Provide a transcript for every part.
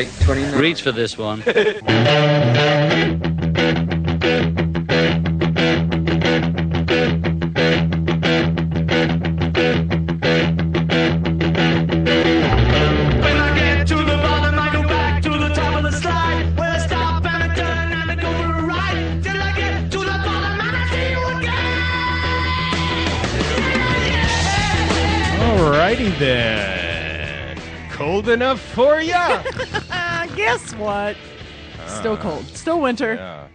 take 29. Reach for this one. Alrighty then. Cold enough for ya? Guess what? Still cold. Still winter. Yeah.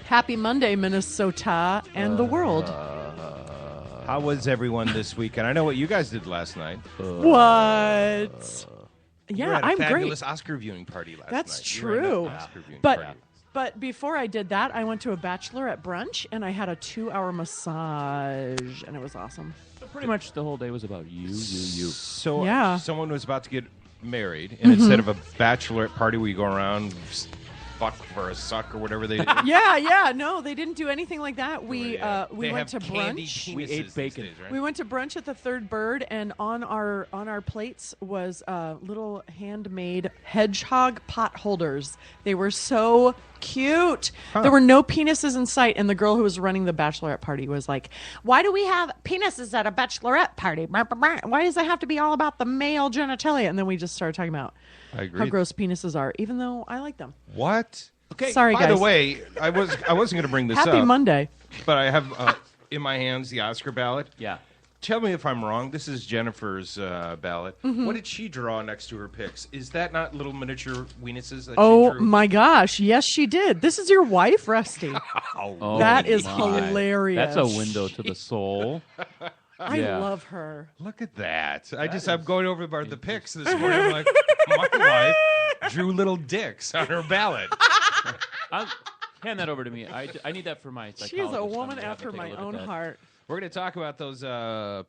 Happy Monday, Minnesota and the world. How was everyone this weekend? I know what you guys did last night. What? You Yeah, had a I'm fabulous great. Oscar viewing party last That's night. You were at an true. Oscar viewing party. But before I did that, I went to a bachelorette brunch and I had a 2-hour massage, and it was awesome. So pretty much the whole day was about you. So Yeah. someone was about to get married, and instead of a bachelorette party where you go around fuck for a suck or whatever they do. Yeah. No, they didn't do anything like that. We They went to have candy brunch. We ate penises bacon. these days, right? We went to brunch at the Third Bird, and on our plates was little handmade hedgehog pot holders. They were so cute. There were no penises in sight, and the girl who was running the bachelorette party was like, "Why do we have penises at a bachelorette party? Why does it have to be all about the male genitalia?" And then we just started talking about I agree. how gross penises are, even though I like them. What? Okay. Sorry, by guys. the way, I wasn't going to bring this Happy up, Monday. but I have in my hands the Oscar ballot. Yeah. Tell me if I'm wrong. This is Jennifer's ballot. Mm-hmm. What did she draw next to her picks? Is that not little miniature weenuses that she Oh drew? my gosh! Yes, she did. This is your wife, Rusty. Oh, That is my. hilarious. That's a window to the soul. I Yeah. love her. Look at that. I'm going over the picks this morning. I'm like, my wife drew little dicks on her ballot. Hand that over to me. I need that for my She is psychologist. a I'm woman gonna have after to take a my look at own that. heart. We're going to talk about those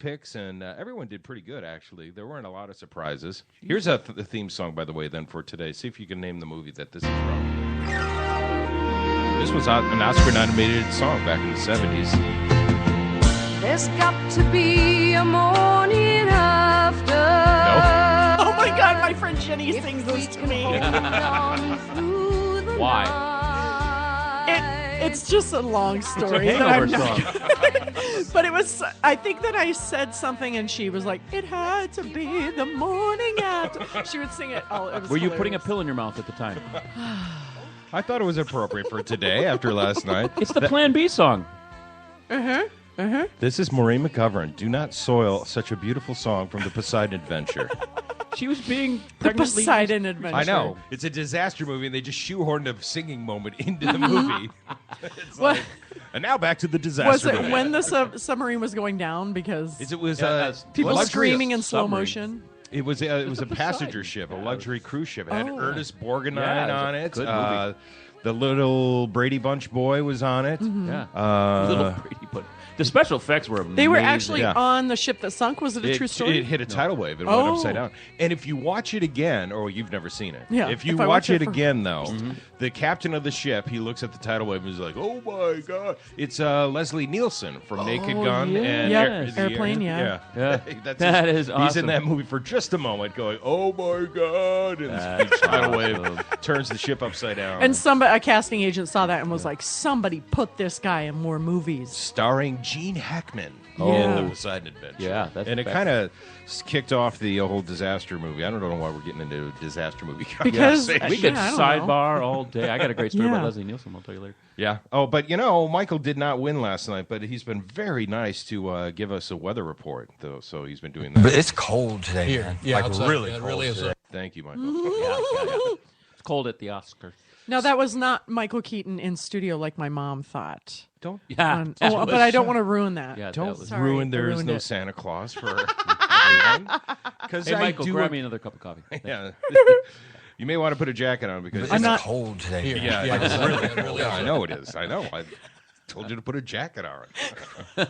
picks, and everyone did pretty good, actually. There weren't a lot of surprises. Here's the theme song, by the way, then, for today. See if you can name the movie that this is from. This was an Oscar-nominated song back in the 70s. There's got to be a morning after. Oh my God, my friend Jenny sings this to me. Why? It's just a long story. It's a that I'm hangover not- song. But it was, I think that I said something and she was like, it had to be the morning after. She would sing it. Oh, it was Were you putting a hilarious. pill in your mouth at the time? I thought it was appropriate for today after last night. It's the Plan B song. This is Maureen McGovern. Do not soil such a beautiful song from the Poseidon Adventure. She was being The pregnantly Poseidon Adventure. I know. It's a disaster movie, and they just shoehorned a singing moment into the movie. It's What- like, and now back to the disaster Was it movie. when the submarine was going down? Because It was people luxury- screaming in slow submarine. motion. It was a passenger ship, a luxury cruise ship. It had Oh. Ernest Borgnine Yeah, it was a on it. good movie. The little Brady Bunch boy was on it. Yeah. Little Brady Bunch. The special effects were amazing. They were actually Yeah. on the ship that sunk. Was it a true story? It hit a tidal wave and went Oh. upside down. And if you watch it again, or you've never seen it, Yeah, if you if I watch watch it it for- again, though, the captain of the ship, he looks at the tidal wave and he's like, "Oh my god!" It's Leslie Nielsen from Naked Gun yes. and Yes. the Airplane, yeah. Yeah. That's That his- is He's awesome. in that movie for just a moment, going, "Oh my god!" And That's this tidal awesome. wave turns the ship upside down. And a casting agent saw that and was like, somebody put this guy in more movies. starring Gene Hackman in Yeah. the Poseidon Adventure. Yeah, that's and it best. kind of kicked off the whole disaster movie. I don't know why we're getting into a disaster movie Because- conversation. We could Yeah, I don't know. sidebar all day. I got a great story Yeah. about Leslie Nielsen. I'll tell you later. Yeah. Oh, but Michael did not win last night, but he's been very nice to give us a weather report, though. So he's been doing that. But it's cold today, Here. man. Yeah, like outside. really Yeah, it cold really is. today. Thank you, Michael. It's cold at the Oscars. No, that was not Michael Keaton in studio like my mom thought. Don't Yeah. But I don't want to ruin that. Yeah, don't that was. Sorry, ruin. I There is ruined no it. Santa Claus for everyone. Because Hey, Michael, grab me another cup of coffee. Yeah. You may want to put a jacket on because But it's not- cold today. Here. man. Yeah, Yeah, it's outside. really It really yeah, is. I know it is. I know. I told you to put a jacket on.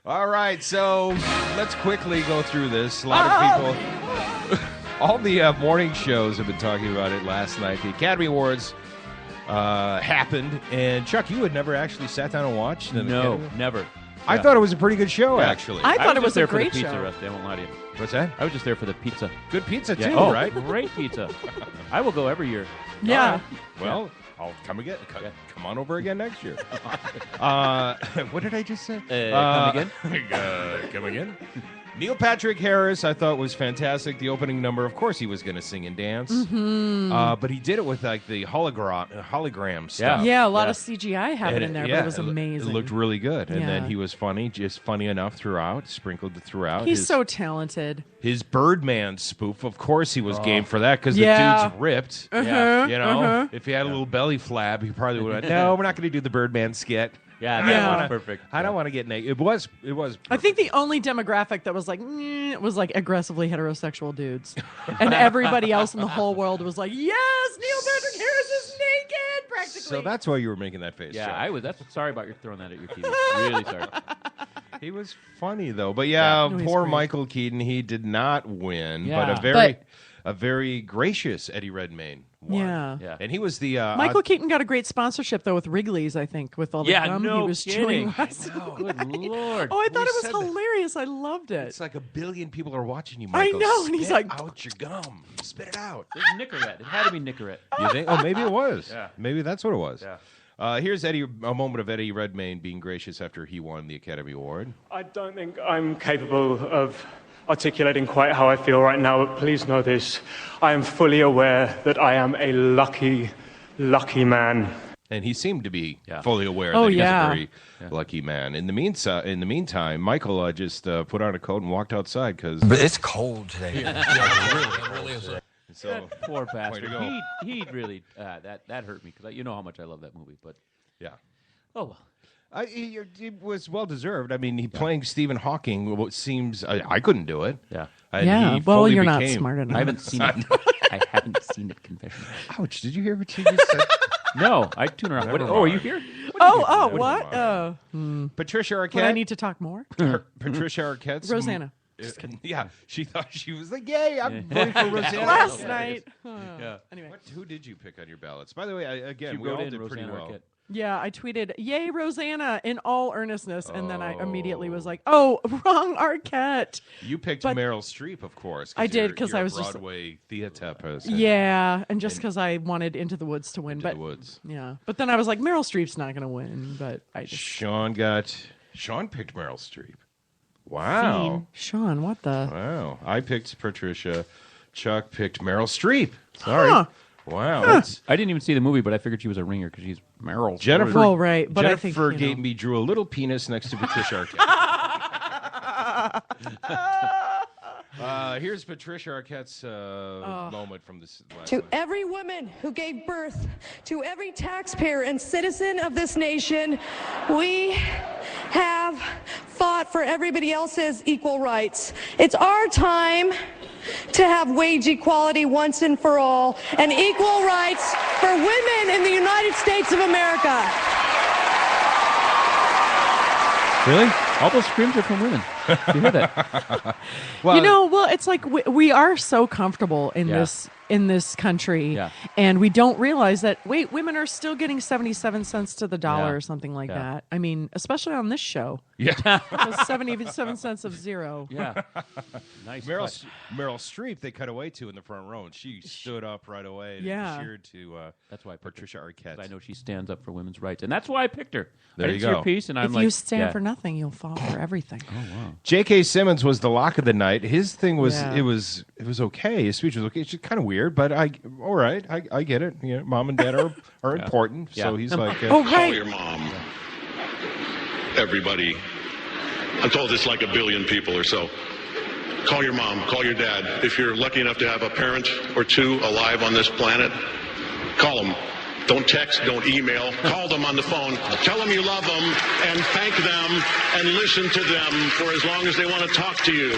All right, so let's quickly go through this. A lot of people, all the morning shows have been talking about it last night. The Academy Awards happened, and Chuck, you had never actually sat down and watched them. No, never. I thought it was a pretty good show, Yeah. actually. I thought it just was there a for the great pizza, show. Rusty. I won't lie to you. What's that? I was just there for the pizza. Good pizza, Yeah. too, Oh, right? great pizza. I will go every year. Yeah. Well, I'll come again. Come on over again next year. What did I just say? Come again? Come again? Neil Patrick Harris, I thought, was fantastic. The opening number, of course, he was going to sing and dance, but he did it with like the hologram stuff. Yeah, a lot of CGI happened in there, but it was amazing. It looked really good, and then Yeah. he was funny, just funny enough throughout, sprinkled throughout. He's so talented. His Birdman spoof, of course, he was game for that because Yeah. the dude's ripped. Yeah. You know, if he had a little belly flab, he probably would have. No, we're not going to do the Birdman skit. Yeah, Yeah. that was perfect. I don't want to get naked. It was. I think the only demographic that was like, was like aggressively heterosexual dudes. And everybody else in the whole world was like, yes, Neil Patrick Harris is naked, practically. So that's why you were making that face. Yeah, Chuck. I was. That's sorry about you throwing that at your TV. Really sorry. He was funny though, but yeah, No, he's poor great. Michael Keaton. He did not win, Yeah. but a very gracious Eddie Redmayne won. Yeah. Yeah. And he was the Michael Keaton got a great sponsorship, though, with Wrigley's, I think, with all the Yeah, gum no he was kidding. chewing last night. Good Lord. Oh, I thought it said was that. hilarious. I loved it. It's like 1 billion people are watching you, I Michael. know, and he's Spit like- out your gum. Spit it out. It's Nicorette. It had to be Nicorette. You think? Oh, maybe it was. Yeah. Maybe that's what it was. Yeah. Here's a moment of Eddie Redmayne being gracious after he won the Academy Award. I don't think I'm capable of articulating quite how I feel right now, but please know this. I am fully aware that I am a lucky, lucky man. And he seemed to be Yeah. fully aware Oh, that he yeah. was a very lucky man. In the meantime, Michael just put on a coat and walked outside because. But it's cold today. It really is. So That poor to bastard. go. He really that hurt me because you know how much I love that movie. But yeah. oh well. It was well deserved. I mean, he playing Stephen Hawking. What seems I couldn't do it. Yeah. And Yeah, he well, fully you're not became- smart enough. I haven't seen it. I haven't seen it. Confession. Ouch! Did you hear what she just said? No, I tune around. What, Never oh, are mind. you here? What? Patricia Arquette. Would I need to talk more? Patricia Arquette's Rosanna. Yeah, she thought she was like, "Yay, I'm voting for Rosanna." Last night. Yeah. Anyway. Who did you pick on your ballots? By the way, again, She we wrote all in did pretty Rosanna well. Arquette. Yeah, I tweeted, "Yay, Rosanna!" in all earnestness, and then I immediately was like, "Oh, wrong Arquette." You picked But- Meryl Streep, of course. I did, you're 'cause I a was just- Broadway theater person. Yeah, and just because I wanted Into the Woods to win, Into but the Woods. yeah, but then I was like, Meryl Streep's not going to win, but I just Sean picked Meryl Streep. Wow. Sean, what the? Wow. I picked Patricia. Chuck picked Meryl Streep. Sorry. Huh. Wow. That's I didn't even see the movie, but I figured she was a ringer because she's Meryl. Jennifer. Well, right, but I think, Jennifer you know. gave me drew a little penis next to Patricia Arquette. Here's Patricia Arquette's moment from this last To night. every woman who gave birth, to every taxpayer and citizen of this nation, we have fought for everybody else's equal rights. It's our time to have wage equality once and for all, and equal rights for women in the United States of America. Really? All those screams are from women. You hear that? Well, it's like we are so comfortable in Yeah. this country, Yeah. and we don't realize that women are still getting 77 cents to the dollar Yeah. or something like Yeah. that. I mean, especially on this show, Yeah. Those 77 cents of zero. Yeah. Nice. Meryl cut. Meryl Streep, they cut away to in the front row, and she stood up right away and Yeah. cheered to That's why I picked her. Patricia Arquette. 'Cause I know she stands up for women's rights, and that's why I picked her. There I you didn't see go. her piece, and I'm If like, you stand yeah. for nothing, you'll fall for everything. J.K. Simmons was the lock of the night. His thing was Yeah. it was okay. His speech was okay. It's just kind of weird, but all right. I get it. You know, mom and dad are important. So Yeah. he's like, Oh, Call right. your mom. Everybody. I'm told it's like 1 billion people or so. Call your mom, call your dad. If you're lucky enough to have a parent or two alive on this planet, call them. Don't text, don't email. Call them on the phone. Tell them you love them and thank them and listen to them for as long as they want to talk to you.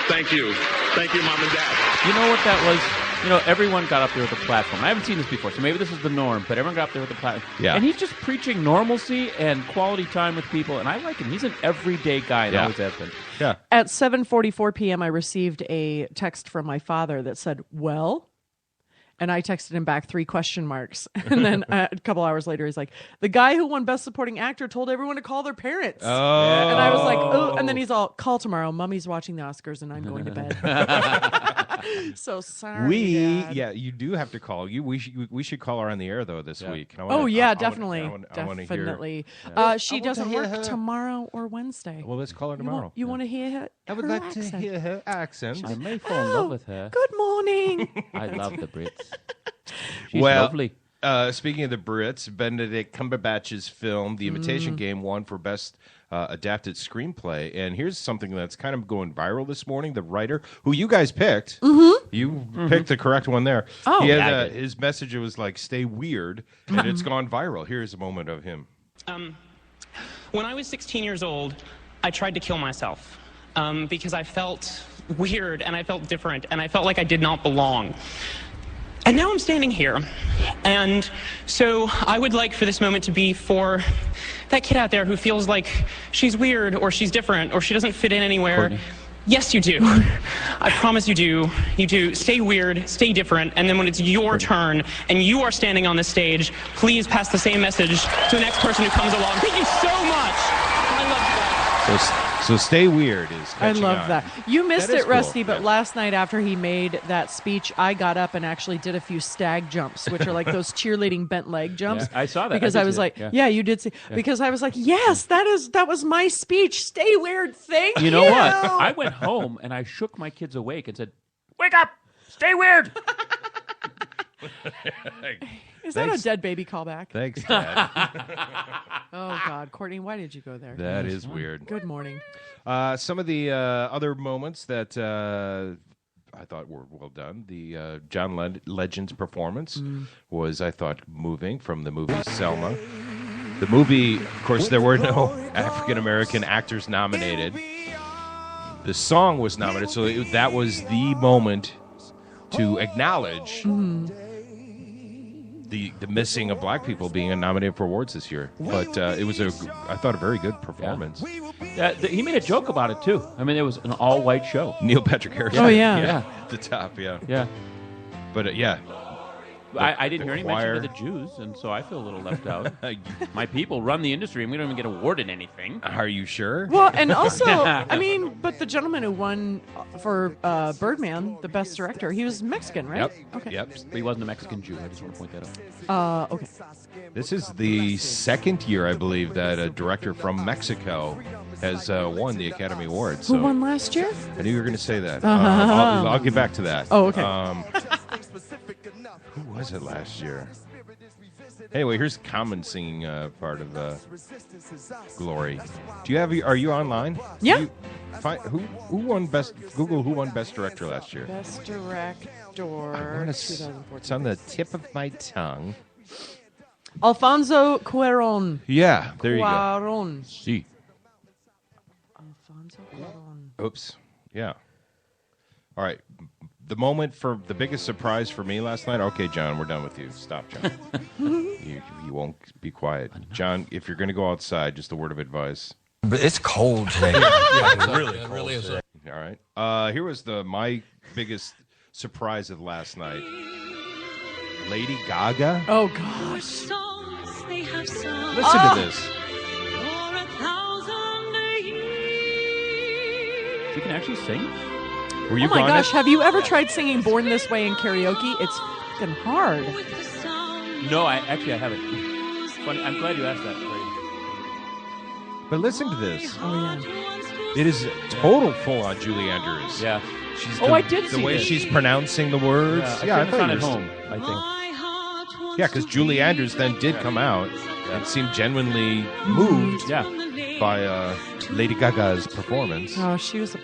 Thank you. Thank you, Mom and Dad. You know what that was? You know, everyone got up there with a platform. I haven't seen this before, so maybe this is the norm, but everyone got up there with a platform. Yeah. And he's just preaching normalcy and quality time with people, and I like him. He's an everyday guy and Yeah. always has been. yeah. At 7:44 p.m., I received a text from my father that said, "Well," And I texted him back 3 question marks. And then a couple hours later, he's like, the guy who won Best Supporting Actor told everyone to call their parents. Oh. And I was like, oh. And then he's all, call tomorrow. Mommy's watching the Oscars and I'm going to bed. So sorry, Dad. You do have to call. We should call her on the air, though, this week. Definitely. Definitely. She doesn't work tomorrow or Wednesday. Well, let's call her tomorrow. You want to hear her? I would like to hear her accent. I may fall in love with her. Good morning. I love the Brits. She's well, lovely. Speaking of the Brits, Benedict Cumberbatch's film, The Imitation Game, won for Best Adapted Screenplay. And here's something that's kind of going viral this morning. The writer, who you guys picked, you picked the correct one there. Oh, he had, his message was like, stay weird, and it's gone viral. Here's a moment of him. When I was 16 years old, I tried to kill myself because I felt weird and I felt different and I felt like I did not belong. And now I'm standing here, and so I would like for this moment to be for that kid out there who feels like she's weird or she's different or she doesn't fit in anywhere. Courtney. Yes, you do. I promise you do. You do. Stay weird, stay different, and then when it's your turn and you are standing on the stage, please pass the same message to the next person who comes along. Thank you so much. I love you guys. So stay weird is catching I love on. that. You missed That is it, Rusty, cool. but last night after he made that speech, I got up and actually did a few stag jumps, which are like those cheerleading bent leg jumps. Yeah, I saw that. Because I I did was see like, that. yeah, you did see. Yeah. Because I was like, yes, that was my speech. Stay weird. Thank you. You know what? I went home and I shook my kids awake and said, wake up! Stay weird! Is that a dead baby callback? Thanks, Dad. Oh, God. Courtney, why did you go there? That is weird. Good morning. Some of the other moments that I thought were well done. The John Legend's performance was, I thought, moving from the movie Selma. The movie, of course, there were no African-American actors nominated. The song was nominated, so that was the moment to acknowledge the missing of black people being nominated for awards this year. But it was, I thought, a very good performance. He made a joke about it, too. I mean, it was an all-white show. Neil Patrick Harris. Oh, yeah. At the top, yeah. Yeah. But, yeah. I didn't hear any mention choir. of the Jews, and so I feel a little left out. My people run the industry, and we don't even get awarded anything. Are you sure? Well, and also, I mean, but the gentleman who won for Birdman, the best director, he was Mexican, right? Yep. Okay. Yep. But he wasn't a Mexican Jew. I just want to point that out. Okay. This is the second year, I believe, that a director from Mexico has won the Academy Award. So Who won last year? I knew you were going to say that. I'll get back to that. Oh, okay. Who was it last year? Anyway, here's Common singing part of Glory. Do you have? Are you online? Yeah. Do you who won best? Google who won best director last year. Best director, It's 2014. on the tip of my tongue. Alfonso Cuarón. Yeah, there you go. Cuarón. See. Alfonso Cuarón. Oops. Yeah. All right. The moment for the biggest surprise for me last night. Okay, John, we're done with you. Stop, John. you won't be quiet, John. If you're going to go outside, just a word of advice. But it's cold today. It really is. All right. Here was my biggest surprise of last night. Lady Gaga. Oh, gosh. Listen to this. She can actually sing? Were you Oh my gone gosh, it? have you ever tried singing Born This Way in karaoke? It's fucking hard. No, I haven't. Funny. I'm glad you asked that. But listen to this. Oh, yeah. It is total full-on Julie Andrews. Yeah. She's I did see the way this. she's pronouncing the words. Yeah, I thought found you it were- home, I think. Yeah, because Julie Andrews then did come out and seemed genuinely moved Yeah. by Lady Gaga's performance. Oh, she was a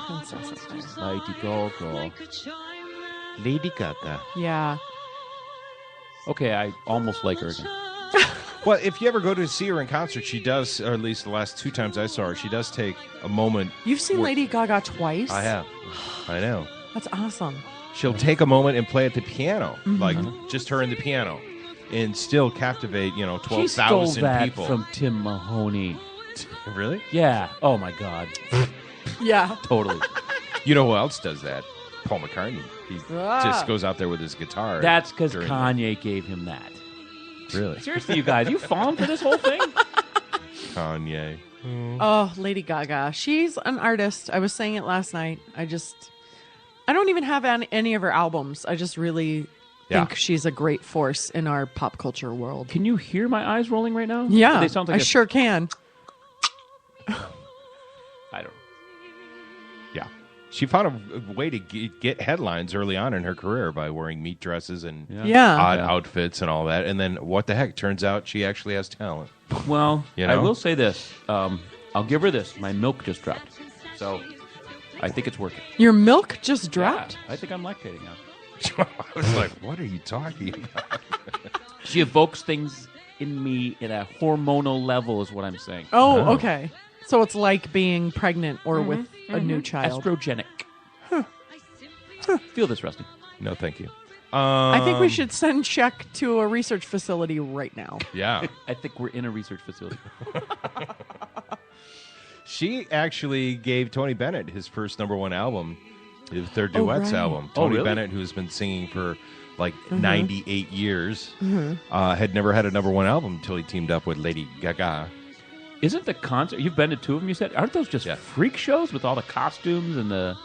princess up there. Lady Gaga. Lady Gaga. Yeah. Okay, I almost like her again. Well, if you ever go to see her in concert, she does, or at least the last 2 times I saw her, she does take a moment. You've seen Lady Gaga twice? I have. I know. That's awesome. She'll take a moment and play at the piano, like just her and the piano, and still captivate, She stole 12,000 that people. from Tim Mahoney. Really? Yeah. Oh, my God. Yeah. Totally. You know who else does that? Paul McCartney. He just goes out there with his guitar. That's because Kanye gave him that. Really? Seriously, you guys, you fallen for this whole thing? Kanye. Oh, Lady Gaga. She's an artist. I was saying it last night. I don't even have any of her albums. I just really think she's a great force in our pop culture world. Can you hear my eyes rolling right now? Yeah, they sound like I sure can. I don't know. Yeah. She found a way to get headlines early on in her career by wearing meat dresses and odd outfits and all that. And then what the heck? Turns out she actually has talent. Well, You know? I will say this. I'll give her this. My milk just dropped. So I think it's working. Your milk just dropped? Yeah, I think I'm lactating now. I was like, what are you talking about? She evokes things in me at a hormonal level is what I'm saying. Oh, okay. So it's like being pregnant or with a new child. Estrogenic. Feel this, Rusty. No, thank you. I think we should send Check to a research facility right now. Yeah. I think we're in a research facility. She actually gave Tony Bennett his first #1 album, their duets album. Tony really? Bennett, who's been singing for like 98 years, had never had a #1 album until he teamed up with Lady Gaga. Isn't the concert, you've been to 2 of them, you said? Aren't those just freak shows with all the costumes and the...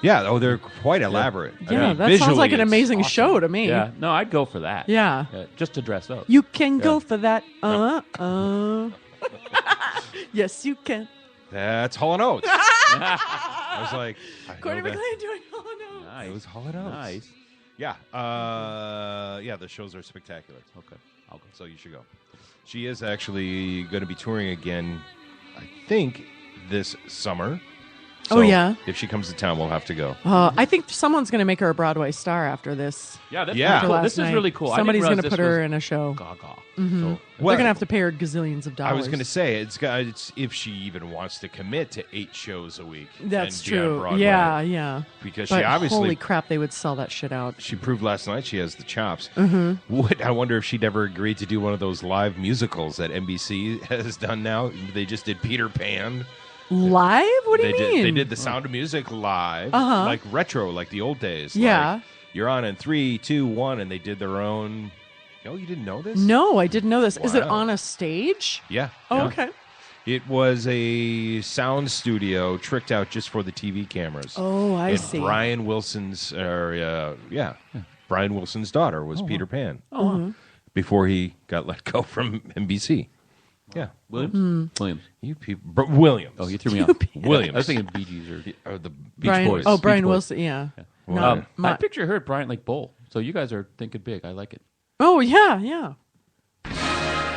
Yeah, they're quite elaborate. Yeah, that sounds like an amazing show to me. Yeah, no, I'd go for that. Yeah. Just to dress up. You can go for that. Yes, you can. That's Hall & Oates. I was like, Courtney McLean doing Hall & Oates. Nice. It was Hall & Oates. Nice. Yeah. The shows are spectacular. Okay, I'll go. So you should go. She is actually going to be touring again, I think, this summer. So if she comes to town, we'll have to go. I think someone's going to make her a Broadway star after this. Yeah, that's cool. This is really cool. Somebody's going to put her in a show. Gaga. Mm-hmm. So, they're going to have to pay her gazillions of dollars. I was going to say, it's if she even wants to commit to 8 shows a week. That's and be on true. Broadway. Yeah. Because but she obviously... holy crap, they would sell that shit out. She proved last night she has the chops. I wonder if she'd ever agreed to do one of those live musicals that NBC has done now. They just did Peter Pan. Live? What do you mean? They did the Sound of Music live, like retro, like the old days. Yeah. Like, you're on in 3, 2, 1, and they did their own... Oh, you didn't know this? No, I didn't know this. Wow. Is it on a stage? Yeah. Oh, yeah. okay. It was a sound studio tricked out just for the TV cameras. Oh, I see. Brian Wilson's, Brian Wilson's daughter was Peter Pan. Before he got let go from NBC. Yeah. Williams? You people, Williams. Oh, you threw me off. Williams. I was thinking Bee Gees or the Beach Brian, Boys. Oh, Brian Beach Boys. Wilson, yeah. Wow. I picture her at Bryant Lake Bowl. So you guys are thinking big. I like it. Oh, yeah.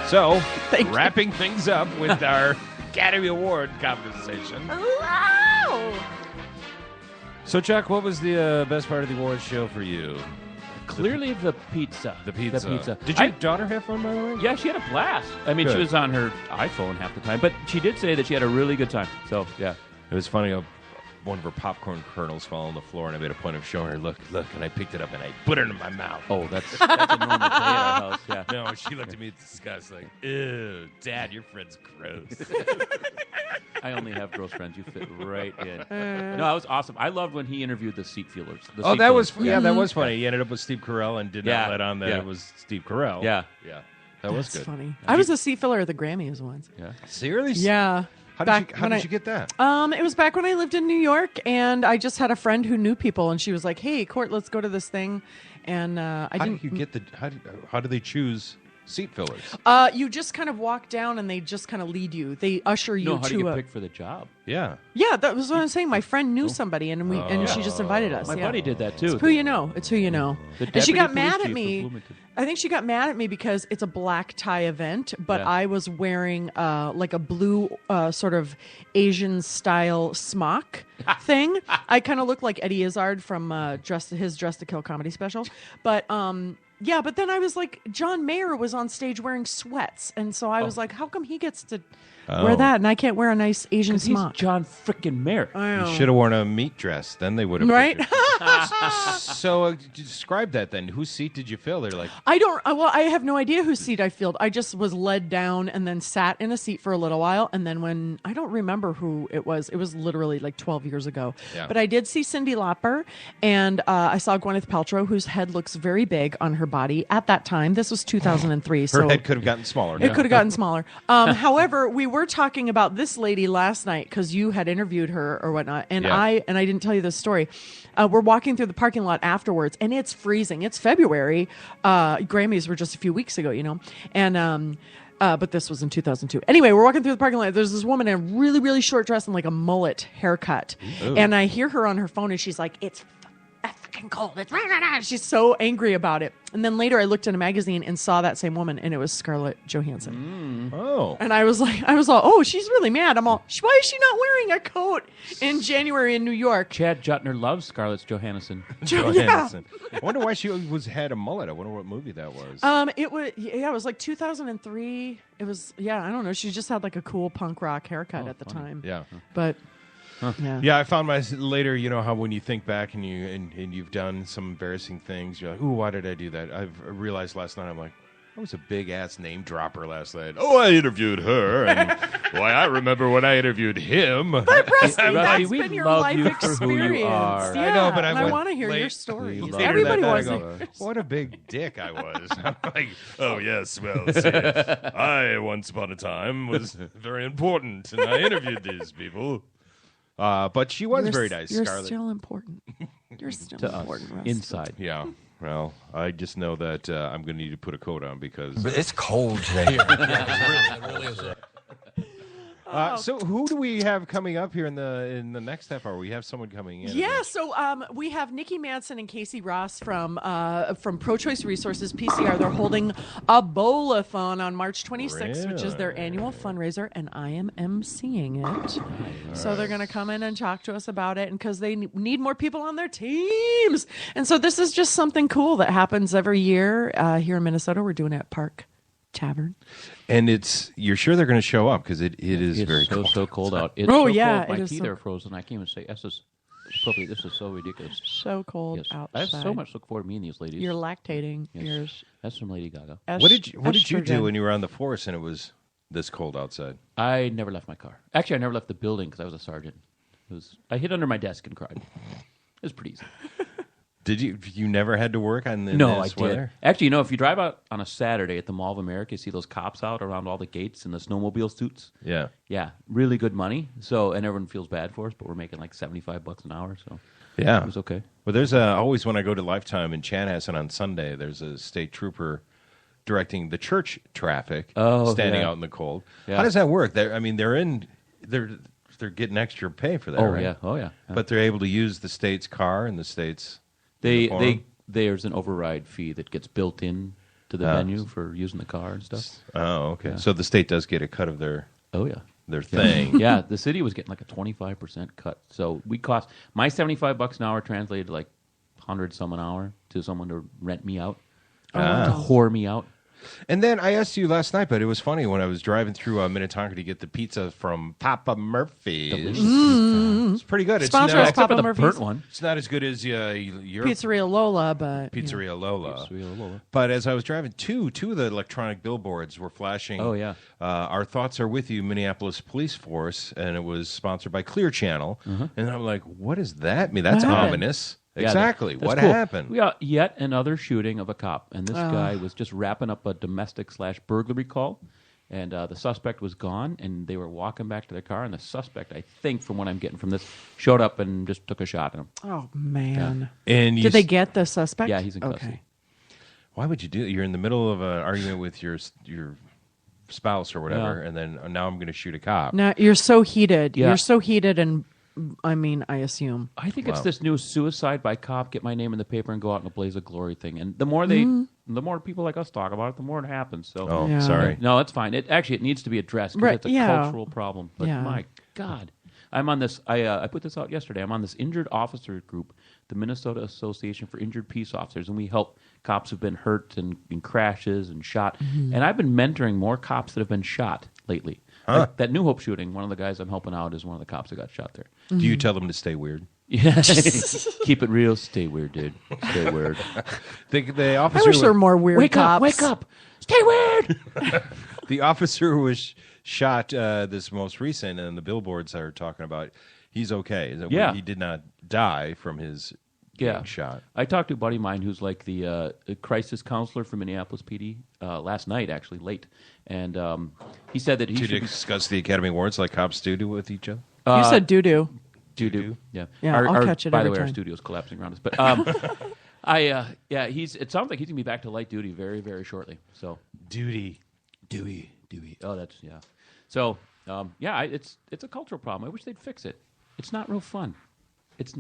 So, Thank you. wrapping things up with our Academy Award conversation. Hello! So, Chuck, what was the best part of the awards show for you? Clearly the pizza. The pizza. The pizza. Did your daughter have fun, by the way? Yeah, she had a blast. I mean, Good. she was on her iPhone half the time, but she did say that she had a really good time. So, yeah. It was funny. One of her popcorn kernels fell on the floor, and I made a point of showing her, look, and I picked it up, and I put it in my mouth. Oh, that's a normal day at our house, yeah. No, she looked at me with disgust, like, ew, Dad, your friend's gross. I only have gross friends. You fit right in. No, it was awesome. I loved when he interviewed the seat feelers. That was funny. He ended up with Steve Carell and did not let on that it was Steve Carell. Yeah. That was That's good. funny. I was a seat filler at the Grammys once. Yeah. Seriously? Yeah. How did you get that? It was back when I lived in New York, and I just had a friend who knew people, and she was like, "Hey, Court, let's go to this thing." And How do they choose seat fillers? You just kind of walk down, and they just kind of lead you. They usher you how to do you get picked for the job? Yeah. Yeah, that was what I'm saying. My friend knew somebody, and she just invited us. My buddy did that too. It's who you know. It's who you know. The And she got deputy mad police at chief me. of Bloomington. I think she got mad at me because it's a black tie event, but I was wearing like a blue sort of Asian style smock thing. I kind of looked like Eddie Izzard from his Dress to Kill comedy special. But yeah, but then I was like, John Mayer was on stage wearing sweats, and so I was like, how come he gets to wear that, and I can't wear a nice Asian He's smock. John frickin' Mayer. You should have worn a meat dress. Then they would have. Right? So describe that then. Whose seat did you fill? They're like, I have no idea whose seat I filled. I just was led down and then sat in a seat for a little while. And then when, I don't remember who it was literally like 12 years ago. Yeah. But I did see Cyndi Lauper, and I saw Gwyneth Paltrow, whose head looks very big on her body at that time. This was 2003. her head could have gotten smaller. It could have gotten smaller. However, we were talking about this lady last night because you had interviewed her or whatnot, and I didn't tell you this story. We're walking through the parking lot afterwards, and it's freezing. It's February. Grammys were just a few weeks ago, and but this was in 2002. Anyway, we're walking through the parking lot. There's this woman in a really, really short dress and like a mullet haircut, and I hear her on her phone, and she's like, "It's fucking cold. It's rah, rah, rah." She's so angry about it. And then later I looked in a magazine and saw that same woman, and it was Scarlett Johansson. Oh. And I was all, oh, she's really mad. I'm all, why is she not wearing a coat in January in New York? Chad Jutner loves Scarlett Johansson. Johansson. I wonder why she had a mullet. I wonder what movie that was. It was like 2003. It was, I don't know. She just had like a cool punk rock haircut at the time. Yeah. But yeah, I found later. You know how when you think back and you've done some embarrassing things, you're like, "Ooh, why did I do that?" I realized last night. I'm like, I was a big ass name dropper last night. Oh, I interviewed her, and why I remember when I interviewed him. But Rusty, that's we been your love life you for experience. who you are. Yeah, I know, but I want to hear your stories. Later Everybody that night, wants I to. go, what a big dick I was. I'm like, oh yes, well, see, I once upon a time was very important, and I interviewed these people. But she was very nice, You're Scarlett. still important. You're still To important, us, Rusty. inside. Yeah. Well, I just know that I'm going to need to put a coat on because. But it's cold today. It really is. So who do we have coming up here in the next half hour? We have someone coming in. Yeah, so we have Nikki Madsen and Casey Ross from Pro-Choice Resources, PCR. They're holding a bowl-a-thon on March 26th, which is their annual fundraiser, and I am emceeing it. So they're going to come in and talk to us about it, and because they need more people on their teams. And so this is just something cool that happens every year here in Minnesota. We're doing it at Park Tavern. And you're sure they're going to show up because it is very so, cold. so cold out. It's Oh, so yeah, cold. My it is teeth so- are frozen. I can't even say this is so ridiculous. So cold Yes. outside. I have so much to look forward to meeting these ladies. You're lactating. Yes. That's from Lady Gaga. What did you do estrogen. when you were on the force and it was this cold outside? I never left my car. Actually, I never left the building because I was a sergeant. I hid under my desk and cried. It was pretty easy. Did you never had to work on No, this I weather? did. Actually, if you drive out on a Saturday at the Mall of America, you see those cops out around all the gates in the snowmobile suits. Yeah. Yeah, really good money. So, and everyone feels bad for us, but we're making like $75 an hour. So, Yeah. it was okay. Well, there's always when I go to Lifetime in Chanhassen on Sunday, there's a state trooper directing the church traffic, standing out in the cold. Yeah. How does that work? They're getting extra pay for that, right? Yeah. But they're able to use the state's car and the state's uniform? There's an override fee that gets built in to the venue for using the car and stuff. Oh, okay. Yeah. So the state does get a cut of their thing. Yeah, the city was getting like a 25% cut. So my $75 an hour translated to like 100 some an hour to someone to rent me out, to whore me out. And then I asked you last night, but it was funny when I was driving through Minnetonka to get the pizza from Papa Murphy's. It's pretty good. Sponsor us, Papa Murphy's. Burnt one. It's not as good as your Pizzeria Lola, but Pizzeria Lola. Pizzeria Lola. But as I was driving, two of the electronic billboards were flashing. Oh, yeah. Our thoughts are with you, Minneapolis Police Force, and it was sponsored by Clear Channel. And I'm like, what does that mean? That's What happened? ominous. Yeah, Exactly. that's What cool. happened? We got yet another shooting of a cop, and this guy was just wrapping up a domestic/burglary call, and the suspect was gone, and they were walking back to their car, and the suspect, I think, from what I'm getting from this, showed up and just took a shot at him. oh man! And Did they get the suspect? Yeah, he's in custody. Okay. Why would you do that? You're in the middle of an argument with your spouse or whatever, Yeah. and then now I'm going to shoot a cop. Now you're so heated. Yeah. You're so heated, and I mean, I assume. I think it's this new suicide by cop, get my name in the paper and go out in a blaze of glory thing. And the more people like us talk about it, the more it happens. So Oh, Yeah. sorry. no, it's fine. It needs to be addressed because Right, it's a yeah. cultural problem. But Yeah. my God, I'm on this. I put this out yesterday. I'm on this injured officer group, the Minnesota Association for Injured Peace Officers, and we help cops who've been hurt in crashes and shot. And I've been mentoring more cops that have been shot lately. Like that New Hope shooting, one of the guys I'm helping out is one of the cops that got shot there. Do you tell them to stay weird? Yeah. Keep it real. Stay weird, dude. Stay weird. The I officer wish there were more weird Wake cops. up. Wake up. Stay weird. The officer who was shot this most recent, and the billboards are talking about, he's okay. Yeah. He did not die from his being shot. I talked to a buddy of mine who's like the crisis counselor for Minneapolis PD last night, actually, late. And he said that he To should discuss the Academy Awards like cops do with each other? You said doo-doo. Doo-doo. Yeah. Yeah, I'll catch it by every the way, our time. studio's collapsing around us. But it sounds like he's going to be back to light duty very, very shortly. So Duty. Dewey. Oh, that's, yeah. So, it's a cultural problem. I wish they'd fix it. It's not real fun. These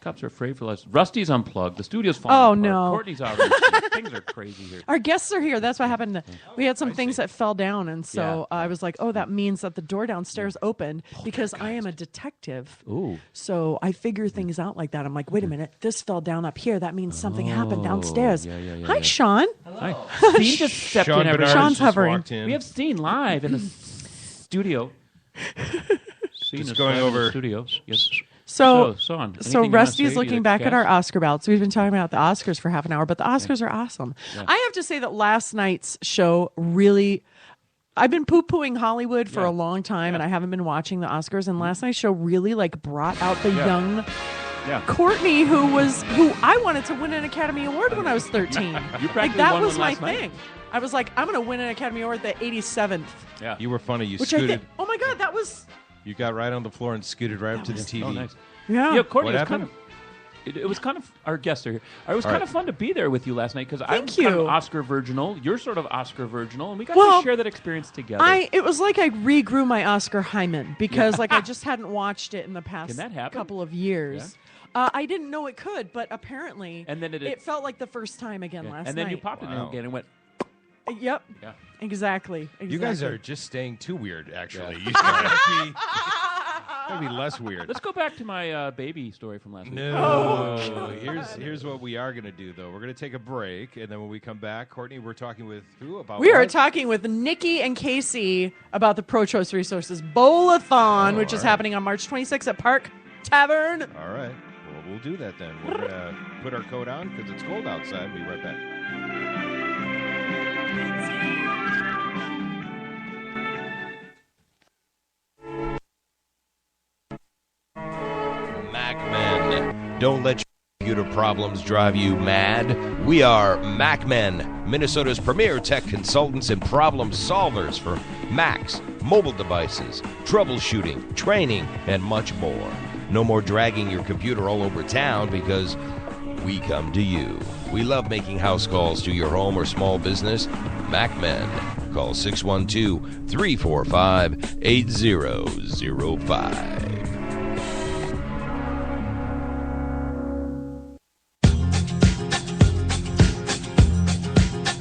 cops are afraid for less. Rusty's unplugged. The studio's falling apart. No. Courtney's already things are crazy here. Our guests are here. That's what happened. We had some things that fell down, and so I was like, that means that the door downstairs opened because I am a detective. Ooh. So I figure things out like that. I'm like, wait a minute, this fell down up here. That means something happened downstairs. Hi, Sean. Hi. Steen just stepped in. Bernard Sean's just hovering. walked in. We have Steen live in the studio. Steen Just is going live in the over- studio. Yes. So Sean, anything So you wanna Rusty's say looking to back at cast? our Oscar ballots. We've been talking about the Oscars for half an hour, but the Oscars are awesome. Yeah. I have to say that last night's show really... I've been poo-pooing Hollywood for a long time, and I haven't been watching the Oscars, and last night's show really brought out the young Courtney who I wanted to win an Academy Award when I was 13. practically that won was one my last night. thing. I was like, I'm going to win an Academy Award the 87th. Yeah. You were funny. You Which I scooted. think, oh my God, that was... You got right on the floor and scooted right up to the TV. Oh, nice. Yeah. Yeah, Courtney, What it was kind happened? of. It was kind of our guests are here. It was All kind right. of fun to be there with you last night because I'm Thank kind of you. Oscar virginal. You're sort of Oscar virginal, and we got Well, to share that experience together. It was like I regrew my Oscar hymen because I just hadn't watched it in the past Can that happen? couple of years. I didn't know it could, but apparently And then it felt like the first time again last and then night. you popped it in again and went. Yep. Yeah. Exactly. You guys are just staying too weird, actually. You gotta be less weird. Let's go back to my baby story from last week. No. Here's what we are going to do, though. We're going to take a break, and then when we come back, Courtney, we're talking with who about We are what? talking with Nikki and Casey about the Pro-Choice Resources Bowl-a-thon, which is happening on March 26th at Park Tavern. All right. Well, we'll do that then. We're going to put our coat on because it's cold outside. We'll be right back. MacMen. Don't let your computer problems drive you mad. We are MacMen, Minnesota's premier tech consultants and problem solvers for Macs, mobile devices, troubleshooting, training, and much more. No more dragging your computer all over town because we come to you. We love making house calls to your home or small business. MacMen. Call 612-345-8005.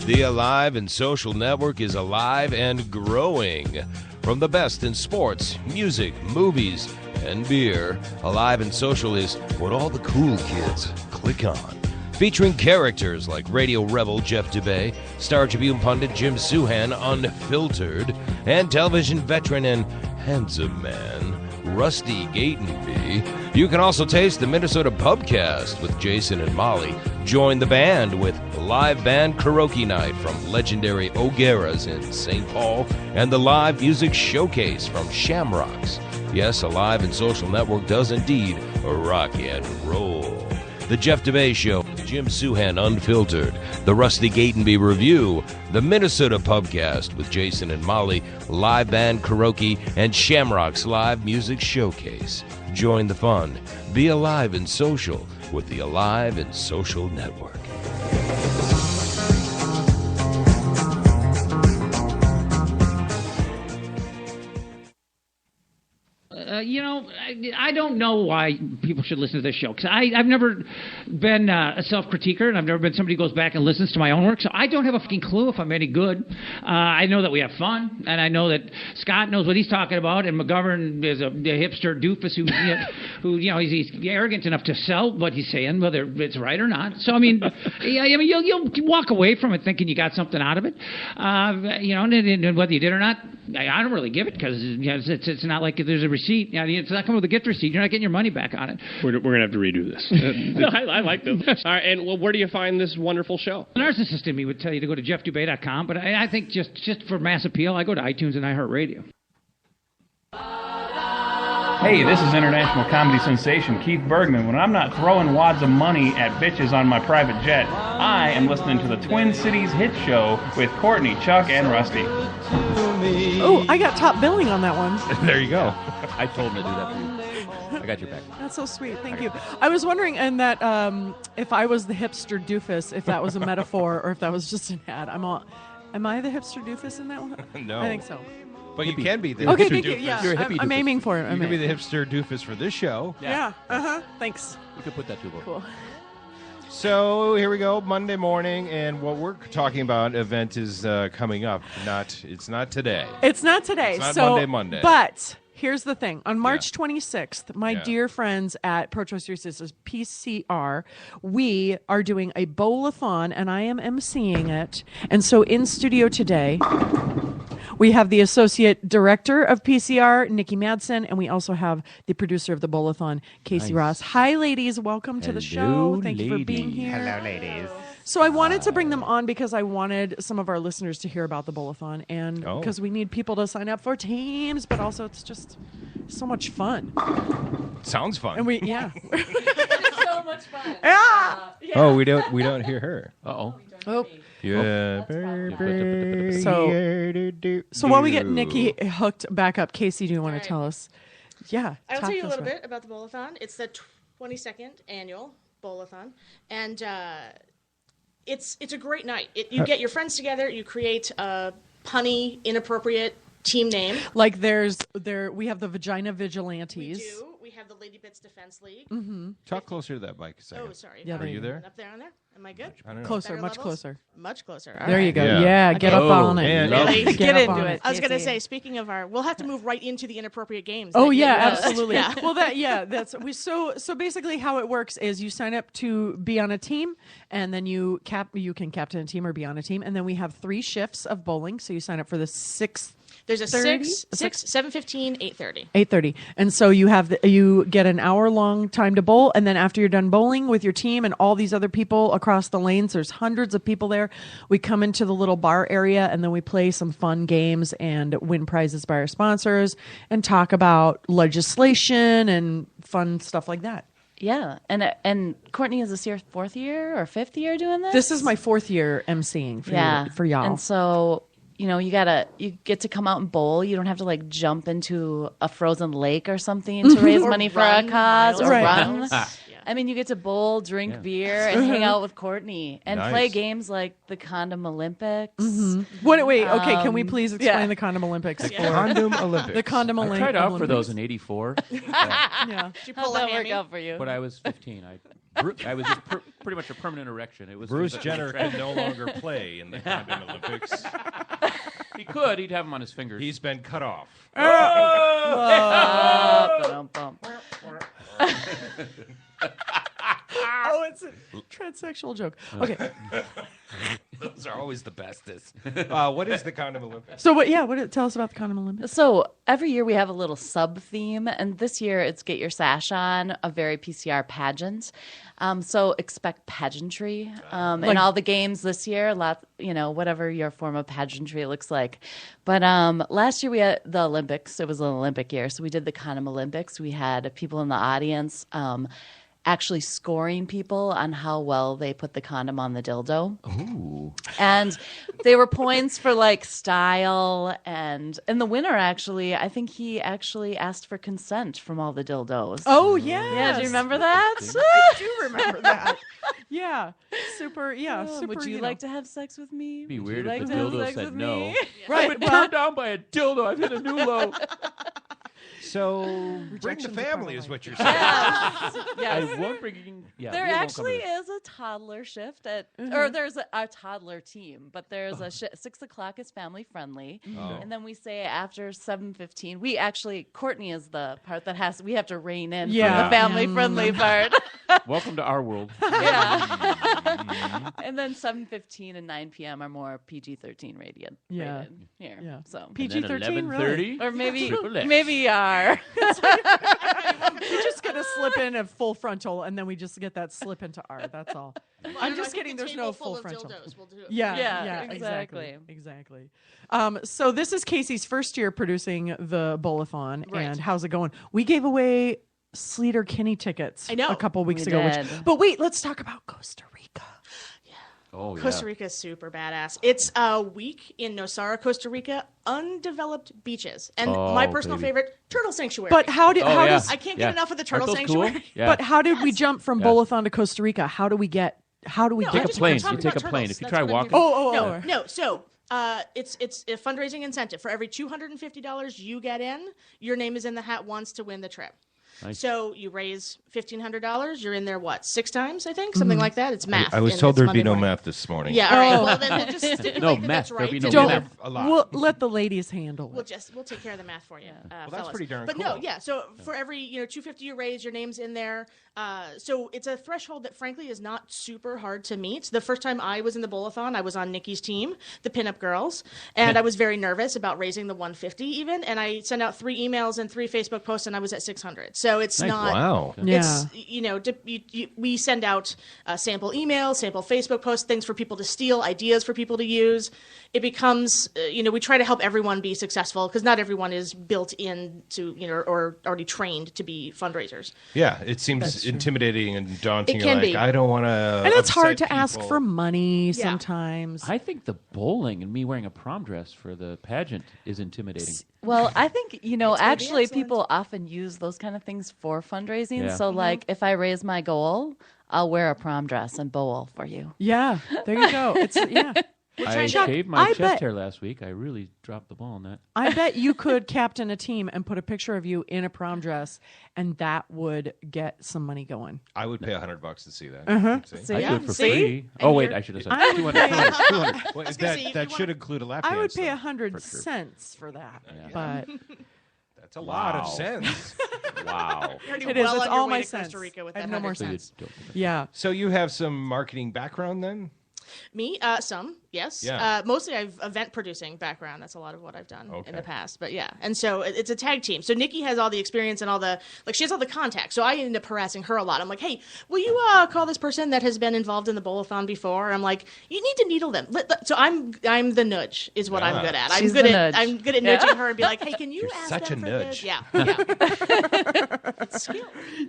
The Alive and Social Network is alive and growing. From the best in sports, music, movies, and beer, Alive and Social is what all the cool kids click on. Featuring characters like radio rebel Jeff Dubay, Star Tribune pundit Jim Suhan, Unfiltered, and television veteran and handsome man Rusty Gatenby. You can also taste the Minnesota Pubcast with Jason and Molly. Join the band with live band karaoke night from legendary O'Gara's in St. Paul and the live music showcase from Shamrocks. Yes, Alive and Social Network does indeed rock and roll. The Jeff DeBay Show, Jim Suhan Unfiltered, the Rusty Gatenby Review, the Minnesota Pubcast with Jason and Molly, live band karaoke, and Shamrock's live music showcase. Join the fun. Be alive and social with the Alive and Social Network. I don't know why people should listen to this show, because I've never been a self-critiquer, and I've never been somebody who goes back and listens to my own work, so I don't have a fucking clue if I'm any good. I know that we have fun, and I know that Scott knows what he's talking about, and McGovern is a hipster doofus who he's arrogant enough to sell what he's saying, whether it's right or not. So, you'll walk away from it thinking you got something out of it. And whether you did or not, I don't really give it, because it's not like there's a receipt. It's not coming with a gift receipt. You're not getting your money back on it. We're going to have to redo this. No, I like them. All right, and where do you find this wonderful show? The narcissist in me would tell you to go to jeffdubay.com, but I think just for mass appeal, I go to iTunes and iHeartRadio. Hey, this is international comedy sensation Keith Bergman. When I'm not throwing wads of money at bitches on my private jet, I am listening to the Twin Cities Hit Show with Courtney, Chuck, and Rusty. Oh, I got top billing on that one. There you go. I told him to do that for you. I got your back. That's so sweet. Thank you. I was wondering, and that if I was the hipster doofus, if that was a metaphor or if that was just an ad. Am I the hipster doofus in that one? No. I think so. But you can be the okay, hipster thank you. doofus. Yeah, You're a hippie I'm doofus. aiming for it. You can be the hipster doofus for this show. Yeah. Thanks. You could put that to both. Cool. So here we go, Monday morning, and what we're talking about event is coming up. It's not today. It's not today. It's not Monday. But here's the thing. On March 26th, my dear friends at Pro Choice Sisters, PCR, we are doing a bowl-a-thon, and I am emceeing it. And so in studio today, we have the Associate Director of PCR, Nikki Madsen, and we also have the producer of the bowl-a-thon, Casey Ross. Hi, ladies. Welcome to the show. Thank you for being here. Hello, ladies. So I wanted to bring them on because I wanted some of our listeners to hear about the bowl-a-thon, and because we need people to sign up for teams, but also it's just so much fun. Sounds fun. And It's so much fun. Oh, we don't hear her. Oh. Yeah. So while we get Nikki hooked back up, Casey, do you want to tell us? Yeah. I'll tell you a little bit about the bowl-a-thon. It's the 22nd annual bowl-a-thon, and it's a great night. You get your friends together, you create a punny, inappropriate team name. Like we have the Vagina Vigilantes. We do. We have the Lady Bits Defense League. Mm-hmm. Talk closer to that mic a second. Oh, sorry. Yeah, Are you there? Up there on there? Am I good? I don't know. Closer, Better much levels? closer. Much closer. There you go. Yeah. Yeah, get up on it. And Get into up on it. I was going to Casey. say, speaking of we'll have to move right into the inappropriate games. Oh that you yeah, list. absolutely. Yeah. Well, so basically how it works is you sign up to be on a team, and then you can captain a team or be on a team, and then we have 3 shifts of bowling. So you sign up for the 6. There's a 30? 6, 7:15, 8:30. 8:30, and so you get an hour-long time to bowl, and then after you're done bowling with your team and all these other people across the lanes, there's hundreds of people there. We come into the little bar area, and then we play some fun games and win prizes by our sponsors, and talk about legislation and fun stuff like that. Yeah, and Courtney, is this your 4th year or 5th year doing this? This is my 4th year emceeing for y'all. And so, you get to come out and bowl. You don't have to jump into a frozen lake or something to raise money for a cause or run. I mean, you get to bowl, drink beer, and hang out with Courtney and play games like the Condom Olympics. Mm-hmm. Wait. Okay, can we please explain the Condom Olympics? Condom Olympics. The Condom I Olympics. tried out for those in '84. Yeah. Did you How'd pull a that work hammy? out for you? But I was 15. I was just pretty much a permanent erection. It was Bruce Jenner can no longer play in the Condom Olympics. He could. He'd have him on his fingers. He's been cut off. Oh, it's a transsexual joke. Okay. Those are always the bestest. What is the Condom Olympics? So tell us about the Condom Olympics. So every year we have a little sub theme, and this year it's Get Your Sash On, a very PCR pageant. So expect pageantry in all the games this year. Whatever your form of pageantry looks like. But last year we had the Olympics. It was an Olympic year, so we did the Condom Olympics. We had people in the audience actually scoring people on how well they put the condom on the dildo. Ooh. And they were points for style and the winner actually, I think he actually asked for consent from all the dildos. Oh yeah. Yeah, do you remember that? I do remember that. Yeah. Super. Yeah. Super. Would you like to have sex with me? It'd be Would weird you if like the to have dildo sex said with no. me? Right. I've been turned down by a dildo. I've hit a new low. So bring the family is what you're saying. Yes. I won't bring. Yeah, there Leah won't actually come is a toddler shift or there's a toddler team, but there's a 6 o'clock is family friendly, and then we say after 7:15. We actually Courtney is the part that we have to rein in for the family friendly part. Welcome to our world. Yeah. And then 7:15 and 9 p.m. are more PG-13 rated. Yeah. Here. Yeah. So PG-13, really? or maybe are. You're just gonna slip in a full frontal, and then we just get that slip into R. That's all. Well, I'm just kidding. There's no full frontal. We'll do it. Yeah, exactly. So this is Casey's first year producing the Bowl-a-thon, and how's it going? We gave away Sleater Kinney tickets a couple weeks ago. But wait, let's talk about Costa Rica. Oh, Costa Rica is super badass. It's a week in Nosara, Costa Rica, undeveloped beaches, and my personal favorite, Turtle Sanctuary. But how does I can't get enough of the Turtle Turtle's Sanctuary? Cool? Yeah. But how did we jump from Bowl-a-thon to Costa Rica? How do we get? Take a plane. You take a plane. If you try walking. No. So it's a fundraising incentive. For every $250 you get in, your name is in the hat once to win the trip. Nice. So you raise $1,500. You're in there, 6 times, I think? Something like that. It's math. I was told there'd be no math this morning. Yeah, all right. Well, then we'll just stipulate No that math. that's right. There'll be no math. We'll let the ladies handle it. We'll take care of the math for you, Well, fellas. that's pretty darn But cool. no, yeah. So for every $250 you raise, your name's in there. So it's a threshold that frankly is not super hard to meet. The first time I was in the Bowl-a-thon, I was on Nikki's team, the Pinup Girls, and I was very nervous about raising the $150 even. And I sent out 3 emails and 3 Facebook posts, and I was at $600. So it's not. Wow. It's we send out sample emails, sample Facebook posts, things for people to steal, ideas for people to use. It becomes we try to help everyone be successful because not everyone is built into or already trained to be fundraisers. Yeah, it seems intimidating and daunting. It can be. I don't want to. And it's hard to ask for money sometimes. I think the bowling and me wearing a prom dress for the pageant is intimidating. Well, I think, actually people often use those kind of things for fundraising. Yeah. So, if I raise my goal, I'll wear a prom dress and bowl for you. Yeah, there you go. I shaved my chest hair last week. I really dropped the ball on that. I bet you could captain a team and put a picture of you in a prom dress, and that would get some money going. I would pay $100 to see that. I do it for free. Oh, wait, I should have said 200. Well, that should include a lap dance. I would pay 100 cents for that, but that's a lot of cents. Wow. It is. It's all my Costa cents. Rica with I have that no more 100 cents. Yeah. So you have some marketing background then? Me, some, yes. Yeah. Mostly I've event producing background. That's a lot of what I've done in the past. But yeah, and so it's a tag team. So Nikki has all the experience and all the, she has all the contacts. So I end up harassing her a lot. I'm like, hey, will you call this person that has been involved in the Bowl-a-thon before? I'm like, you need to needle them. So I'm the nudge is what I'm good at. I'm good at nudging her and be like, hey, can you ask such them a for nudge. this? Yeah. It's skill,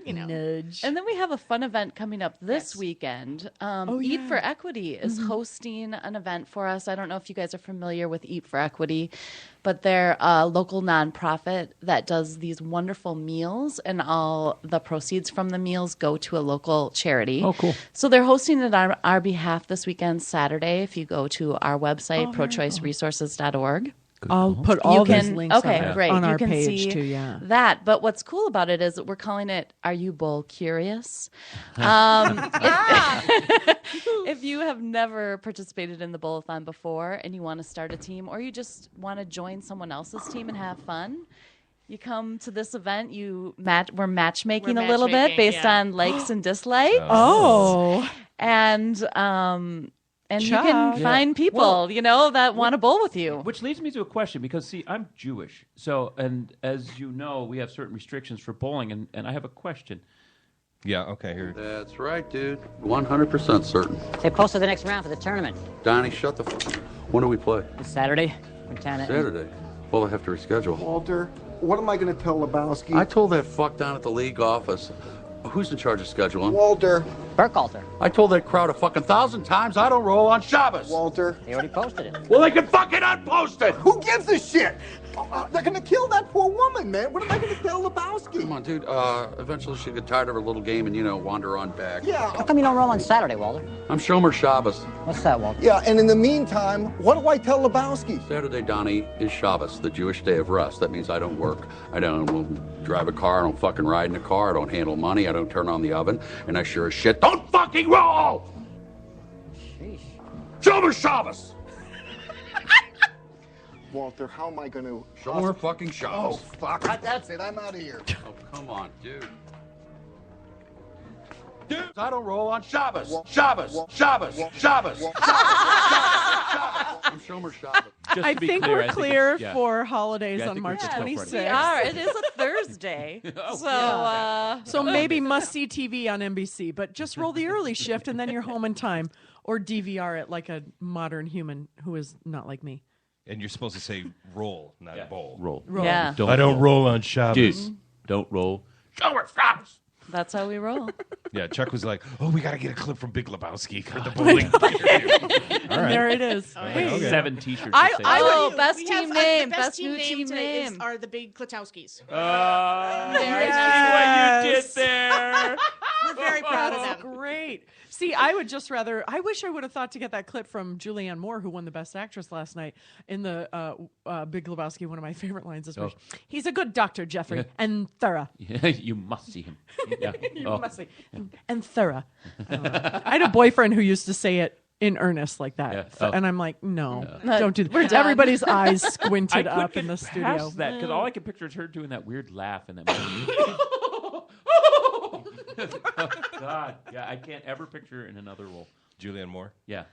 Nudge. And then we have a fun event coming up this weekend. Eat for Equity is hosting an event for us. I don't know if you guys are familiar with Eat for Equity, but they're a local nonprofit that does these wonderful meals, and all the proceeds from the meals go to a local charity. Oh, cool. So they're hosting it on our behalf this weekend, Saturday, if you go to our website, prochoiceresources.org. I'll put all those links great. on You our can page see too. Yeah. that. But what's cool about it is that we're calling it "Are You Bowl Curious?" If you have never participated in the Bowl-a-thon before and you want to start a team, or you just want to join someone else's team and have fun, you come to this event. We're matchmaking a little bit based on likes and dislikes. And you can find people, that want to bowl with you. Which leads me to a question, because, see, I'm Jewish. So, and as you know, we have certain restrictions for bowling, and I have a question. Yeah, okay, here. That's right, dude. 100% certain. They posted the next round for the tournament. Donnie, shut the When do we play? It's Saturday. We're down at Saturday. Well, I have to reschedule. Walter, what am I going to tell Lebowski? I told that fuck down at the league office. Who's in charge of scheduling? Walter, Burkhalter. I told that crowd a fucking 1,000 times I don't roll on Shabbos. Walter. They already posted it. Well, they can fucking unpost it. Who gives a shit? They're gonna kill that poor woman, man. What am I gonna tell Lebowski? Come on, dude. Eventually she'll get tired of her little game and, wander on back. Yeah. How come you don't roll on Saturday, Walter? I'm Shomer Shabbos. What's that, Walter? Yeah, and in the meantime, what do I tell Lebowski? Saturday, Donnie, is Shabbos, the Jewish day of rest. That means I don't work. I don't drive a car. I don't fucking ride in a car. I don't handle money. I don't turn on the oven. And I sure as shit don't fucking roll! Sheesh. Shomer Shabbos! Walter, how am I gonna... Shomer fucking Shabbos. Oh, fuck. That's it. I'm out of here. Oh, come on, dude. Dude, I don't roll on Shabbos. Shabbos. Shabbos. Shabbos. I'm Shomer Shabbos. I think we're clear for holidays on March 26th. We are. It is a Thursday. So maybe must-see TV on NBC, but just roll the early shift and then you're home in time. Or DVR it like a modern human who is not like me. And you're supposed to say roll, not bowl. Roll. Yeah. I don't roll on Shabbos. Dude, don't roll. Shomer Shabbos. That's how we roll. Yeah, Chuck was like, "Oh, we got to get a clip from Big Lebowski for the bowling." All right. There it is. Okay. 7 T-shirts. Best We team have, name. the Best team new name team today name. are the Big Klatowskis. What you did there. We're very proud of That's them. great. See, I would just rather. I wish I would have thought to get that clip from Julianne Moore, who won the Best Actress last night in the Big Lebowski. One of my favorite lines is, "He's a good doctor, Jeffrey, and thorough." Yeah, you must see him. Yeah. You must see, and thorough. I had a boyfriend who used to say it in earnest like that, and I'm like, no, don't do that. We're done. Everybody's eyes squinted up in the studio. That because all I can picture is her doing that weird laugh in that movie. Oh, God, yeah, I can't ever picture her in another role. Julianne Moore. Yeah.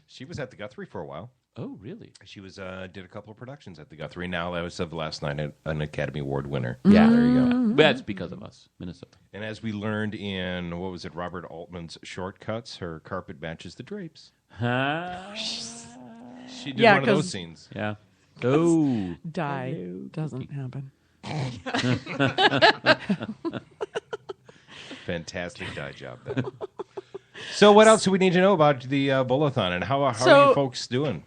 She was at the Guthrie for a while. Oh, really? She was did a couple of productions at the Guthrie. Now, as of last night, an Academy Award winner. Yeah, there you go. That's because of us, Minnesota. And as we learned in Robert Altman's Shortcuts, her carpet matches the drapes. Huh? She did one of those scenes. Yeah. Oh, Die doesn't happen. Fantastic die job, Ben. So what else do we need to know about the Bowl-a-thon, and how are you folks doing?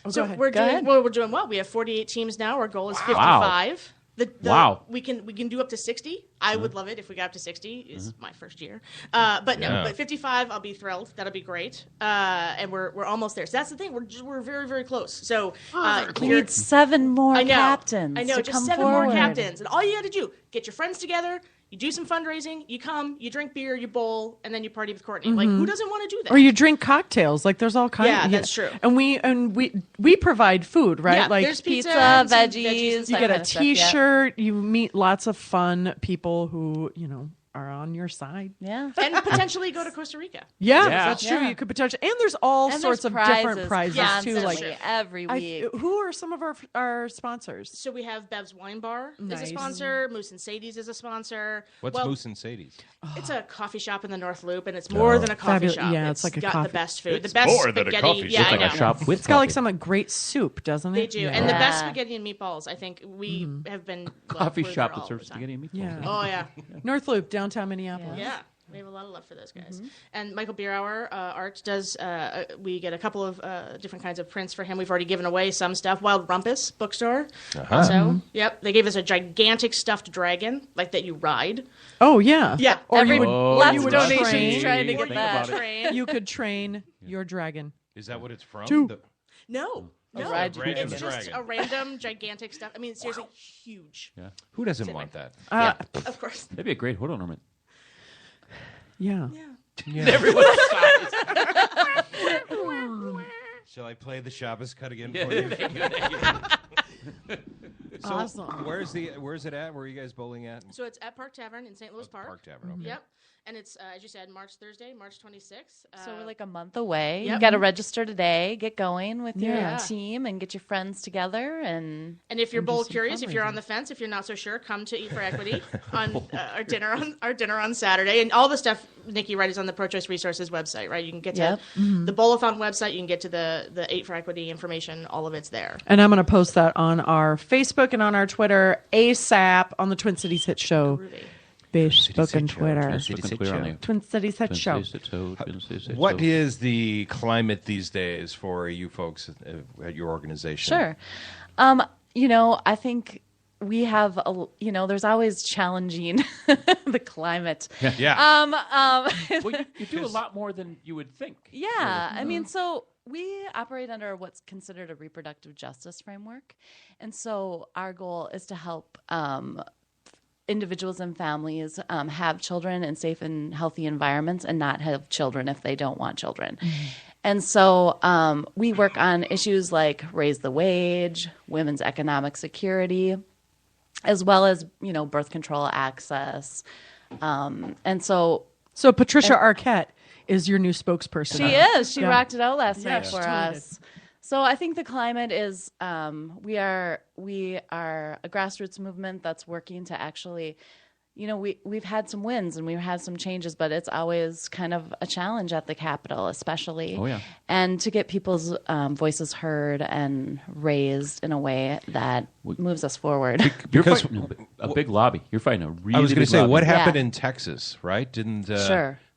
So we're doing well. We have 48 teams now. Our goal is 55. Wow. We can do up to 60. I would love it if we got up to 60. Is my first year. But 55, I'll be thrilled. That'll be great. And we're almost there. So that's the thing. We're very, very close. So we need 7 more captains. I know, to just come 7 forward. more captains. And all you got to do, get your friends together. You do some fundraising, you come, you drink beer, you bowl, and then you party with Courtney. Like, who doesn't want to do that? Or you drink cocktails. Like, there's all kinds. Yeah, that's true. And we provide food, right? Yeah, like there's pizza, veggies. you get a kind of stuff, T-shirt. You meet lots of fun people who are on your side. Yeah. And potentially go to Costa Rica. Yeah, that's true. You could potentially, and there's all sorts of different prizes too. Like every week. Who are some of our sponsors? So we have Bev's Wine Bar Nice. is a sponsor. Moose and Sadie's is a sponsor. What's Moose and Sadie's? It's a coffee shop in the North Loop, and it's more than a coffee Fabulous. shop. Yeah, it's like a got coffee- the best food. It's the best more than a spaghetti. coffee Yeah, shop. I It's like know. a shop with It's got like coffee. some great soup, doesn't it? They do, Yeah. and the best spaghetti and meatballs. I think we have been Coffee we're shop there that all serves the time. spaghetti and meatballs. Yeah. Oh yeah, North Loop, downtown Minneapolis. yeah. We have a lot of love for those guys. And Michael Bierauer, art does. We get a couple of different kinds of prints for him. We've already given away some stuff. Wild Rumpus bookstore. Also, yep, they gave us a gigantic stuffed dragon, like that you ride. Oh yeah. Yeah, Or you would, lots you of would donations train- trying to Or get you that. could train. You could train your dragon. Is that what it's from? Two. No. ride your Random It's just dragon. a random gigantic stuff. I mean, seriously, huge. Yeah. Who doesn't want that? Of course. That'd be a great hood ornament. Yeah. Everyone's size. Shall I play the Shabbos cut again for you? So Awesome. where's it at? Where are you guys bowling at? So it's at Park Tavern in St. Louis Park. Park Tavern. Okay. Yep. And it's, as you said, Thursday, March 26th. So we're like a month away. Yep. You got to register today, get going with your Yeah. team, and get your friends together. And if you're and do bowl some curious, if you're on fundraising. the fence, if you're not so sure, come to Eat for Equity on our dinner on Saturday. And all the stuff, Nikki, right, is on the Pro Choice Resources website, right? You can get to the Bowl-a-thon website. You can get to the Eat for Equity information. All of it's there. And I'm going to post that on our Facebook and on our Twitter ASAP on the Twin Cities Hit Show Facebook and Twitter. Twin Cities Hit Show. What is the climate these days for you folks at your organization? Sure. I think we have, there's always challenging the climate. Yeah. Well, you do a lot more than you would think. Yeah. I mean, so we operate under what's considered a reproductive justice framework. And so our goal is to help individuals and families have children in safe and healthy environments and not have children if they don't want children. Mm-hmm. And so we work on issues like raise the wage, women's economic security, as well as, birth control access. So Patricia Arquette is your new spokesperson. She is. She rocked it out last night for us. So I think the climate is we are a grassroots movement that's working to actually, we've had some wins and we've had some changes, but it's always kind of a challenge at the Capitol, especially. Oh, yeah. And to get people's voices heard and raised in a way that moves us forward. You're fighting a big lobby. You're fighting a really big lobby. I was going to say, what happened in Texas, right? Didn't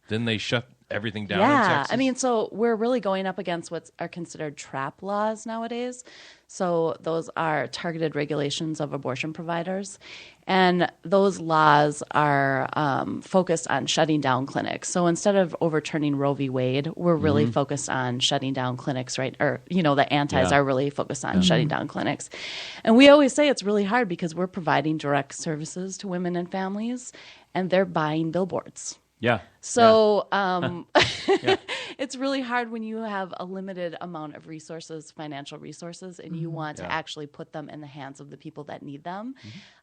they shut everything down in Texas? I mean, so we're really going up against what are considered TRAP laws nowadays. So those are targeted regulations of abortion providers. And those laws are focused on shutting down clinics. So instead of overturning Roe v. Wade, we're really focused on shutting down clinics, right? Or, the antis are really focused on shutting down clinics. And we always say it's really hard because we're providing direct services to women and families, and they're buying billboards. Yeah. So it's really hard when you have a limited amount of resources, financial resources, and you want to actually put them in the hands of the people that need them.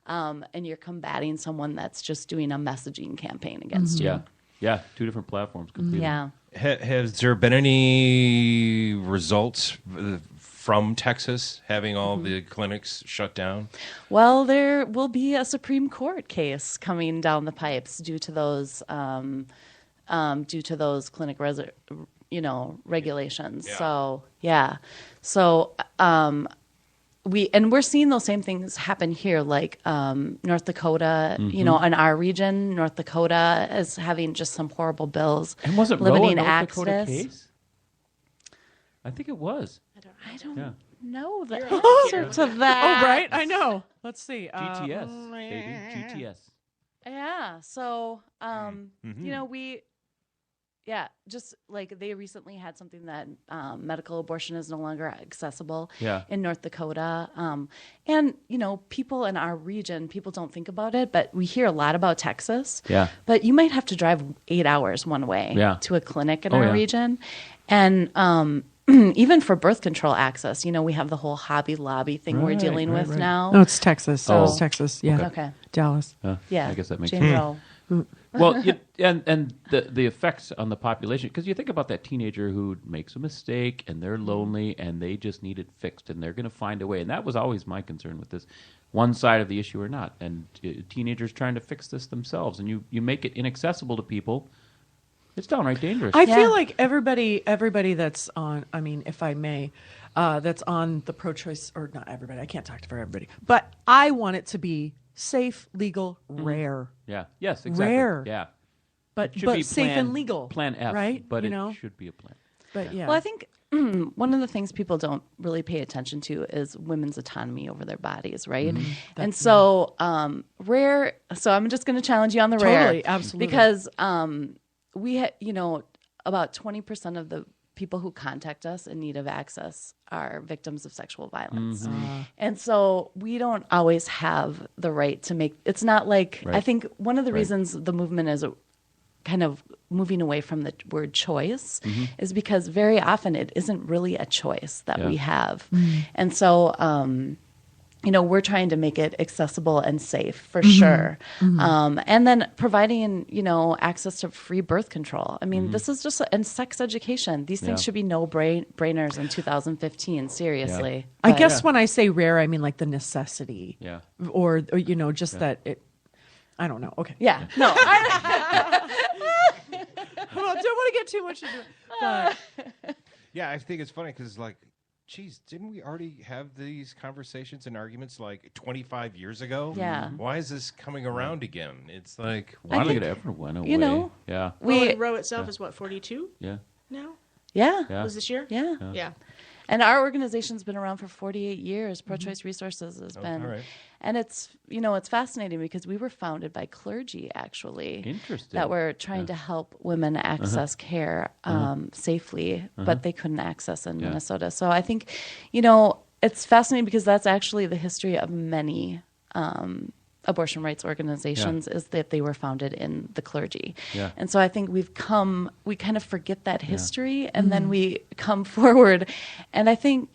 And you're combating someone that's just doing a messaging campaign against you. Yeah. Two different platforms completely. Yeah. Has there been any results from Texas having all the clinics shut down? Well, there will be a Supreme Court case coming down the pipes due to those clinic regulations. Yeah. We're seeing those same things happen here, like North Dakota. In our region, North Dakota is having just some horrible bills. And was it limiting North access. Dakota case? I think it was. I don't know the answer to that. Oh, right. I know. Let's see. GTS, baby. GTS. Yeah. So, just like they recently had something that medical abortion is no longer accessible in North Dakota. And, people in our region, people don't think about it, but we hear a lot about Texas. Yeah. But you might have to drive 8 hours one way to a clinic in our region. And even for birth control access, we have the whole Hobby Lobby thing we're dealing with now. No, it's Texas. Oh, it's Texas. Yeah. Okay. Dallas. Yeah. I guess that makes Jane sense. Roe. Well, and the effects on the population, because you think about that teenager who makes a mistake and they're lonely and they just need it fixed and they're going to find a way. And that was always my concern with this, one side of the issue or not. And teenagers trying to fix this themselves, and you make it inaccessible to people. It's downright dangerous. I feel like everybody that's on, if I may, that's on the pro-choice, or not everybody, I can't talk for everybody, but I want it to be safe, legal, rare. Yeah. Yes, exactly. Rare. Yeah. But be safe and legal. Plan F, right? But it should be a plan. But yeah. Well, I think one of the things people don't really pay attention to is women's autonomy over their bodies, right? And so rare. So I'm just going to challenge you on the rare. Totally, absolutely. Because we about 20% of the people who contact us in need of access are victims of sexual violence. And so we don't always have the right to make, it's not like, I think one of the reasons the movement is kind of moving away from the word choice is because very often it isn't really a choice that we have. And so, we're trying to make it accessible and safe for sure. And then providing, access to free birth control. I mean, this is just, and sex education. These things should be no-brainers in 2015, seriously. I guess when I say rare, I mean like the necessity. Yeah. Or just that it, I don't know. Okay. Yeah. No. Well, don't want to get too much into it. But Yeah, I think it's funny because, geez, didn't we already have these conversations and arguments like 25 years ago? Yeah. Why is this coming around again? It's like, I don't think it ever went away. You know, yeah. Roe itself is what, 42? Yeah. now? Yeah. Was this year? Yeah. Yeah. And our organization's been around for 48 years. Pro-Choice Resources has been. all right. And it's, it's fascinating because we were founded by clergy, actually. Interesting. That were trying to help women access care safely, but they couldn't access in Minnesota. So I think, it's fascinating because that's actually the history of many abortion rights organizations is that they were founded in the clergy. Yeah. And so I think we kind of forget that history and then we come forward. And I think,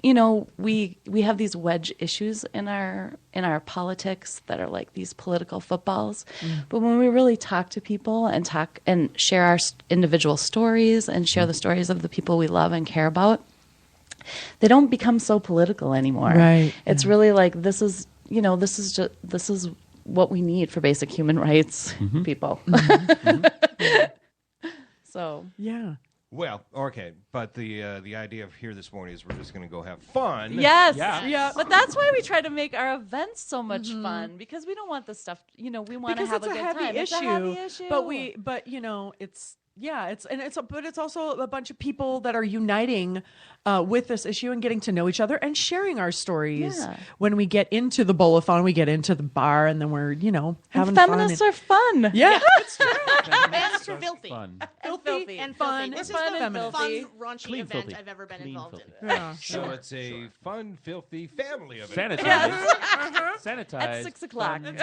we have these wedge issues in our politics that are like these political footballs. But when we really talk to people and share our individual stories and share the stories of the people we love and care about, they don't become so political anymore. Right. It's really like this is what we need for basic human rights, people. So yeah. Well, okay, but the idea of here this morning is we're just going to go have fun. Yes. Yeah. But that's why we try to make our events so much fun because we don't want this stuff. We want to have a good time. It's a heavy issue. But it's also a bunch of people that are uniting with this issue and getting to know each other and sharing our stories. Yeah. When we get into the bowl-a-thon, we get into the bar, and then we're having feminists fun. are fun. Yeah, It's true. And filthy. Fun. Filthy and fun. This Fun is and the filthy. fun, raunchy Clean event filthy. I've ever been Clean involved filthy. in. Yeah. So it's a fun, filthy family event. Sanitized. Sanitized. At 6 o'clock. Fun.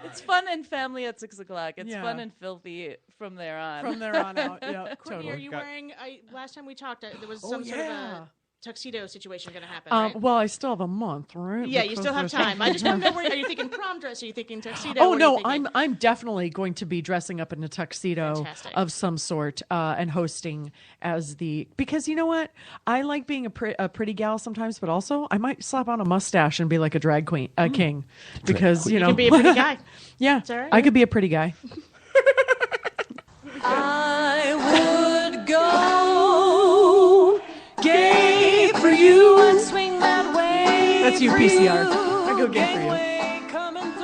It's fun and family at 6 o'clock. It's Yeah. fun and filthy from there on. From there on out. Yeah, Courtney, totally. are you wearing? Last time we talked, there was some sort of a tuxedo situation going to happen, right? Well, I still have a month, right? Yeah, you Because still have there's- time. I just want to know, are you thinking prom dress? Are you thinking tuxedo? Oh What are no, you thinking? I'm definitely going to be dressing up in a tuxedo Fantastic. of some sort and hosting as because you know what, I like being a pretty gal sometimes, but also I might slap on a mustache and be like a drag queen, king, because You could be a pretty guy. Yeah, It's all right. I could be a pretty guy. I would go gay for you and swing that way. That's you, PCR. I go gay for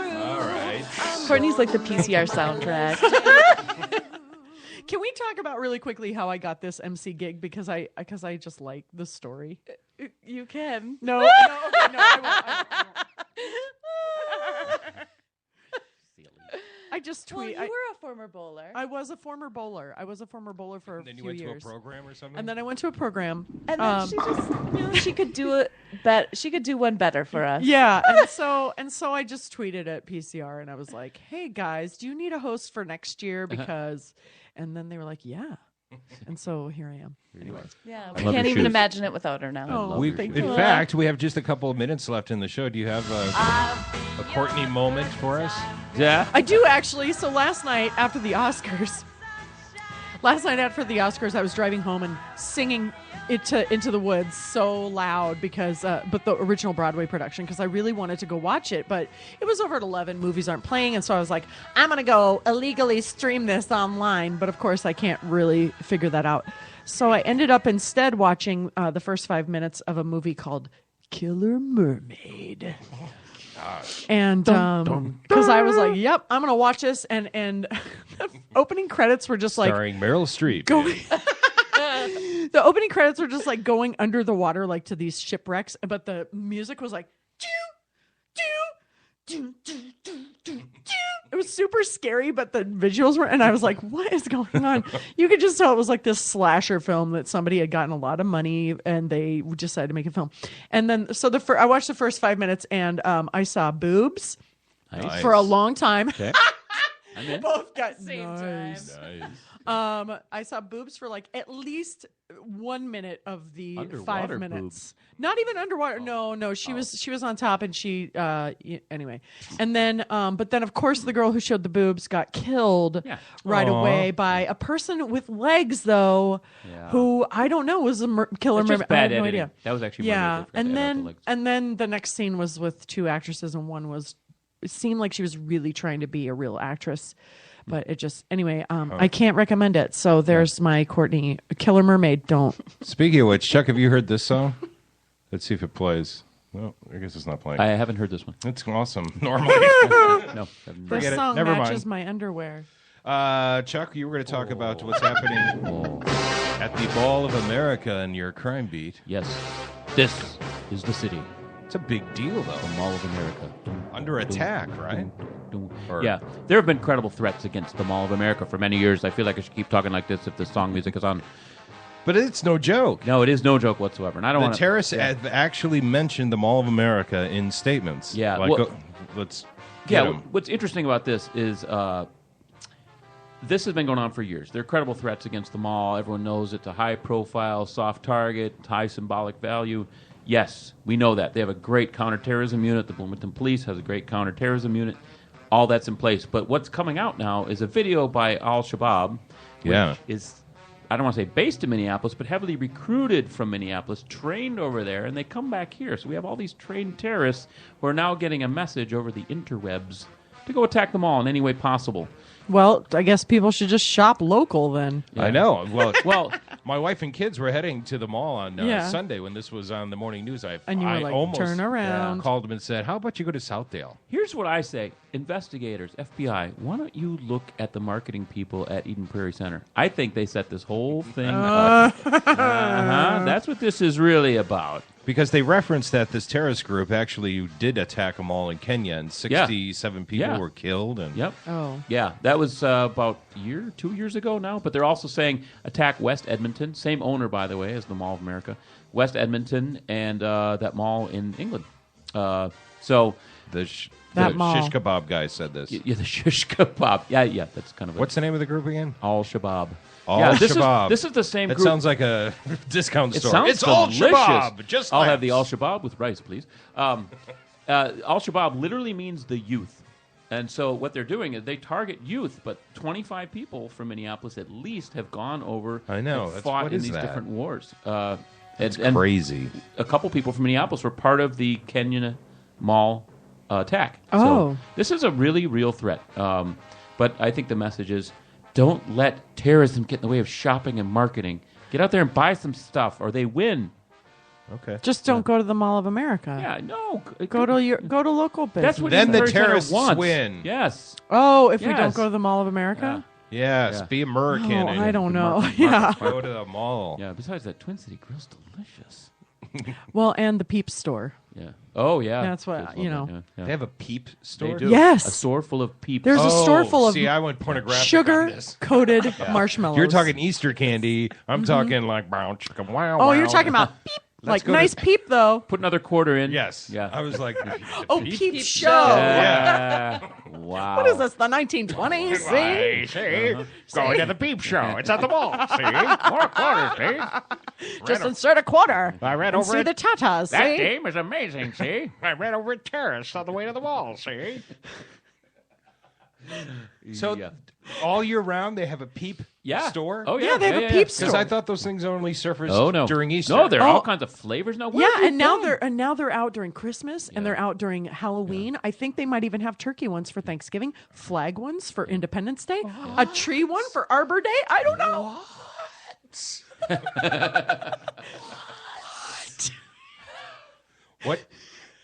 you. All right. Courtney's like the PCR soundtrack. Can we talk about really quickly how I got this MC gig because I just like the story? You can. No, I won't. I just Well, tweet. you were a former bowler. I was a former bowler. for And then a you few went years. to a program or something? And then I went to a program. And then she just knew she could do it she could do one better for us. Yeah, and so I just tweeted at PCR and I was like, "Hey guys, do you need a host for next year?" Because, and then they were like, "Yeah," and so here I am. Anyway, Yeah, I we love can't your even shoes. imagine it without her now. Oh, thank In you. fact, we have just a couple of minutes left in the show. Do you have a Courtney moment for us? Yeah. I do actually. So last night after the Oscars, I was driving home and singing Into the Woods so loud because, but the original Broadway production, because I really wanted to go watch it, but it was over at 11. Movies aren't playing, and so I was like, I'm gonna go illegally stream this online, but of course I can't really figure that out. So I ended up instead watching the first 5 minutes of a movie called Killer Mermaid. And because I was like, yep, I'm gonna watch this, and the opening credits were just like Starring Meryl Streep. going. The opening credits were just like going under the water, like to these shipwrecks, but the music was like, it was super scary, but the visuals were, and I was like, what is going on? You could just tell it was like this slasher film that somebody had gotten a lot of money and they decided to make a film. And then, so I watched the first 5 minutes and I saw boobs Nice. for a long time. Okay. I'm in. Both got Same nice. I saw boobs for like at least 1 minute of the Underwater 5 minutes. boobs. Not even underwater. No. She was on top, and she anyway. And then, but then of course the girl who showed the boobs got killed right Aw. away by a person with legs, though, who I don't know was a killer That's just mermaid. I bad have no editing. idea. That was actually yeah. mermaids. I forgot And to add the then legs. and then the next scene was with two actresses, and one was it seemed like she was really trying to be a real actress. But it just anyway. I can't recommend it. So there's my Courtney Killer Mermaid. Don't. Speaking of which, Chuck, have you heard this song? Let's see if it plays. Well, I guess it's not playing. I haven't heard this one. It's awesome. Normally, no. This song matches my underwear. Chuck, you were going to talk about what's happening at the Ball of America in your crime beat. Yes, this is the city. It's a big deal, though. The Mall of America. Under attack, right? Yeah, there have been credible threats against the Mall of America for many years. I feel like I should keep talking like this if the song music is on. But it's no joke. No, it is no joke whatsoever. And I don't want the terrorists have actually mentioned the Mall of America in statements. Yeah, like, let's. What's interesting about this is this has been going on for years. There are credible threats against the mall. Everyone knows it's a high-profile, soft target, high symbolic value. Yes, we know that. They have a great counterterrorism unit. The Bloomington Police has a great counterterrorism unit. All that's in place. But what's coming out now is a video by Al-Shabaab, which is, I don't want to say based in Minneapolis, but heavily recruited from Minneapolis, trained over there, and they come back here. So we have all these trained terrorists who are now getting a message over the interwebs to go attack the mall in any way possible. Well, I guess people should just shop local then. Yeah. I know. Well, my wife and kids were heading to the mall on Sunday when this was on the morning news. And you were like, almost turn around. Called them and said, how about you go to Southdale? Here's what I say. Investigators, FBI, why don't you look at the marketing people at Eden Prairie Center? I think they set this whole thing up. That's what this is really about. Because they referenced that this terrorist group actually did attack a mall in Kenya, and 67 people were killed. And Yeah, that was about 2 years ago now. But they're also saying attack West Edmonton. Same owner, by the way, as the Mall of America. West Edmonton and that mall in England. So the mall. shish kebab guy said this. Yeah, the shish kebab. Yeah, that's kind of What's the name of the group again? Al-Shabaab. Al-Shabaab. This is the same group. It sounds like a discount store. Sounds it's Al-Shabaab. Just I'll have the Al-Shabaab with rice, please. Al-Shabaab literally means the youth. And so what they're doing is they target youth, but 25 people from Minneapolis at least have gone over and fought in these different wars. It's crazy. A couple people from Minneapolis were part of the Kenyan Mall attack. Oh. So this is a really real threat. But I think the message is, don't let terrorism get in the way of shopping and marketing. Get out there and buy some stuff, or they win. Okay. Just don't go to the Mall of America. Yeah, no. Go to local business. That's what then the terrorists wants. win. Yes. Oh, if we don't go to the Mall of America? Yes, be American. Oh, and I don't know. Yeah. Go to the mall. Yeah, besides that, Twin City Grill's delicious. Well, and the Peep store. Yeah. Oh, yeah. That's what, They They have a Peep store? They do. Yes. A store full of Peeps. There's a store full of I went pornographic on this. sugar-coated marshmallows. You're talking Easter candy. I'm talking like brown chicken. Wow. Oh, you're talking about Peep. Like, nice Peep, though. Put another quarter in. Yes. Yeah. I was like, Peep show. Yeah. Wow. What is this, the 1920s? See? Going to the Peep show. It's at the mall. See? More quarters, see? Just insert a quarter. I read and over see it. the tatas, That see? game is amazing, see? I ran over at Terrace on the way to the mall, see? So all year round they have a Peep store? Oh, Yeah, they have a Peep store. Because I thought those things only surfaced no. during Easter. No, there are all kinds of flavors now. What have Yeah, you done? now they're out during Christmas and they're out during Halloween. I think they might even have turkey ones for Thanksgiving, flag ones for Independence Day, a tree one for Arbor Day. I don't know. What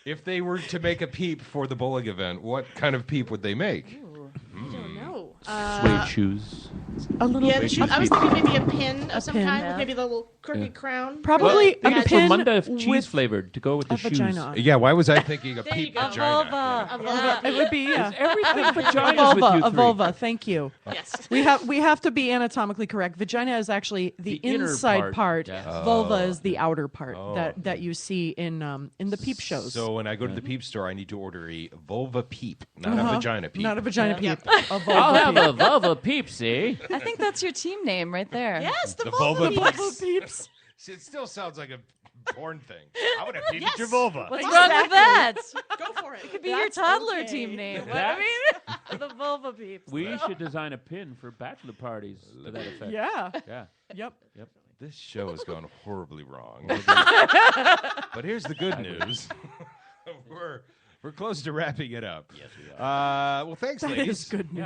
if they were to make a Peep for the bowling event? What kind of Peep would they make? I don't know. Suede shoes. A little Yeah, bit. I was thinking maybe a pin of some pin. kind, with maybe the little crooked crown. Probably They a get pin some Munda cheese with flavored to go with the a shoes. vagina on. Yeah, why was I thinking a There you Peep go. vagina? A vulva. It would be, yeah. Everything A vaginas with vulva, you a three. vulva. Thank you. Yes. We have to be anatomically correct. Vagina is actually the inner inside part. Yes. Vulva is the outer part that you see in the Peep shows. So when I go to the Peep store, I need to order a vulva Peep, not a vagina Peep. Not a vagina Peep. A vulva I'll have Peep. a vulva peepsy. I think that's your team name right there. Yes, the vulva vulva. Peeps. Vulva Peeps. See, it still sounds like a porn thing. I would have peeped at your vulva. What's wrong with that? Go for it. It could be your toddler team name. What I That's- mean, the vulva peeps. We should design a pin for bachelor parties to that effect. Yeah. Yeah. Yep. This show has gone horribly wrong. But here's the good news. We're close to wrapping it up. Yes, we are. Well, thanks, That ladies. is good news.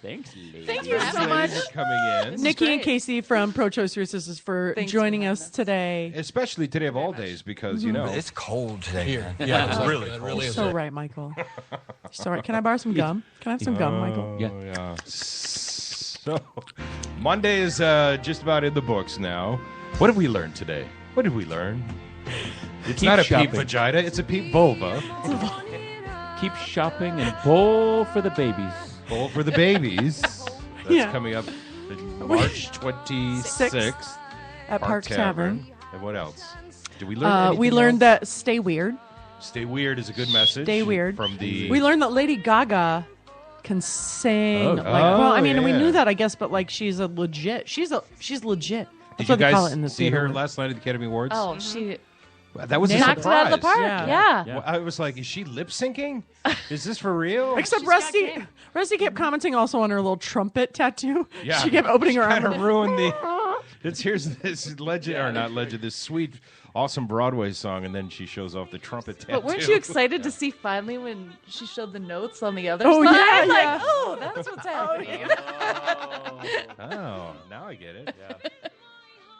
Thanks, lady. Thank you so Ladies much, are coming in. Nikki and Casey from Pro Choice Resources for joining us today. Especially today of all days because, you know. It's cold today. Here. Man. Yeah, it's it really really cold. is. So right, Michael. So right. Can I borrow some gum? Can I have some gum, Michael? Yeah. So, Monday is just about in the books now. What have we learned today? What did we learn? It's Keep not a shopping. peep vagina, it's a peep vulva. Keep shopping and bowl for the babies. Bowl for the babies. That's Yeah. coming up March 26th at Park Tavern. And what else? Did we learn anything We learned else? that stay weird. Stay weird is a good message. Stay weird. From the We learned that Lady Gaga can sing. Oh, well, I mean, we yeah. knew that, I guess, but like she's legit. She's legit. Did That's you what they call guys it in the see theater. her last night at the Academy Awards? Oh, she That was a knocked it surprise. out of the park. Yeah. Well, I was like, is she lip syncing? Is this for real? Except Rusty kept commenting also on her little trumpet tattoo. Yeah. She kept opening her Kind arm. of ruined the. Here's this legend, or not legend, this sweet, awesome Broadway song, and then she shows off the trumpet tattoo. But weren't you excited to see finally when she showed the notes on the other Oh, side? yeah, like, yeah. oh, that's what's happening. Oh, now I get it. Yeah.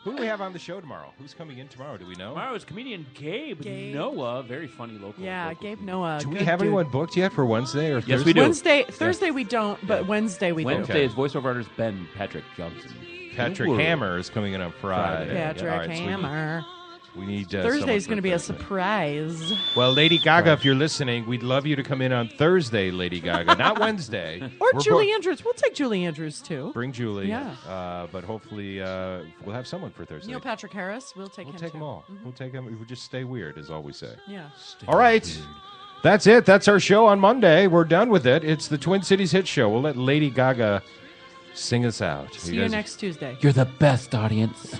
Who do we have on the show tomorrow? Who's coming in tomorrow? Do we know? Tomorrow is comedian Gabe Noah, very funny local. Yeah, local Gabe comedian. Noah. Do we good have dude. anyone booked yet for Wednesday or Thursday? Yes, we do. Thursday we don't, but Wednesday we do. Wednesday is voiceover artist Ben Patrick Johnson. Patrick Ooh. Hammer is coming in on Friday. Patrick All right, so Hammer. we need Thursday's going to be a surprise. Well, Lady Gaga, if you're listening, we'd love you to come in on Thursday, Lady Gaga, not Wednesday. Or We're Julie book- Andrews. We'll take Julie Andrews too. Bring Julie. Yeah. But hopefully we'll have someone for Thursday. Neil Patrick Harris. We'll take We'll him take too. them all. We'll take them. We'll just stay weird, is all we say. Yeah. All right. That's it. That's our show on Monday. We're done with it. It's the Twin Cities Hit Show. We'll let Lady Gaga sing us out. See you next Tuesday. You're the best audience.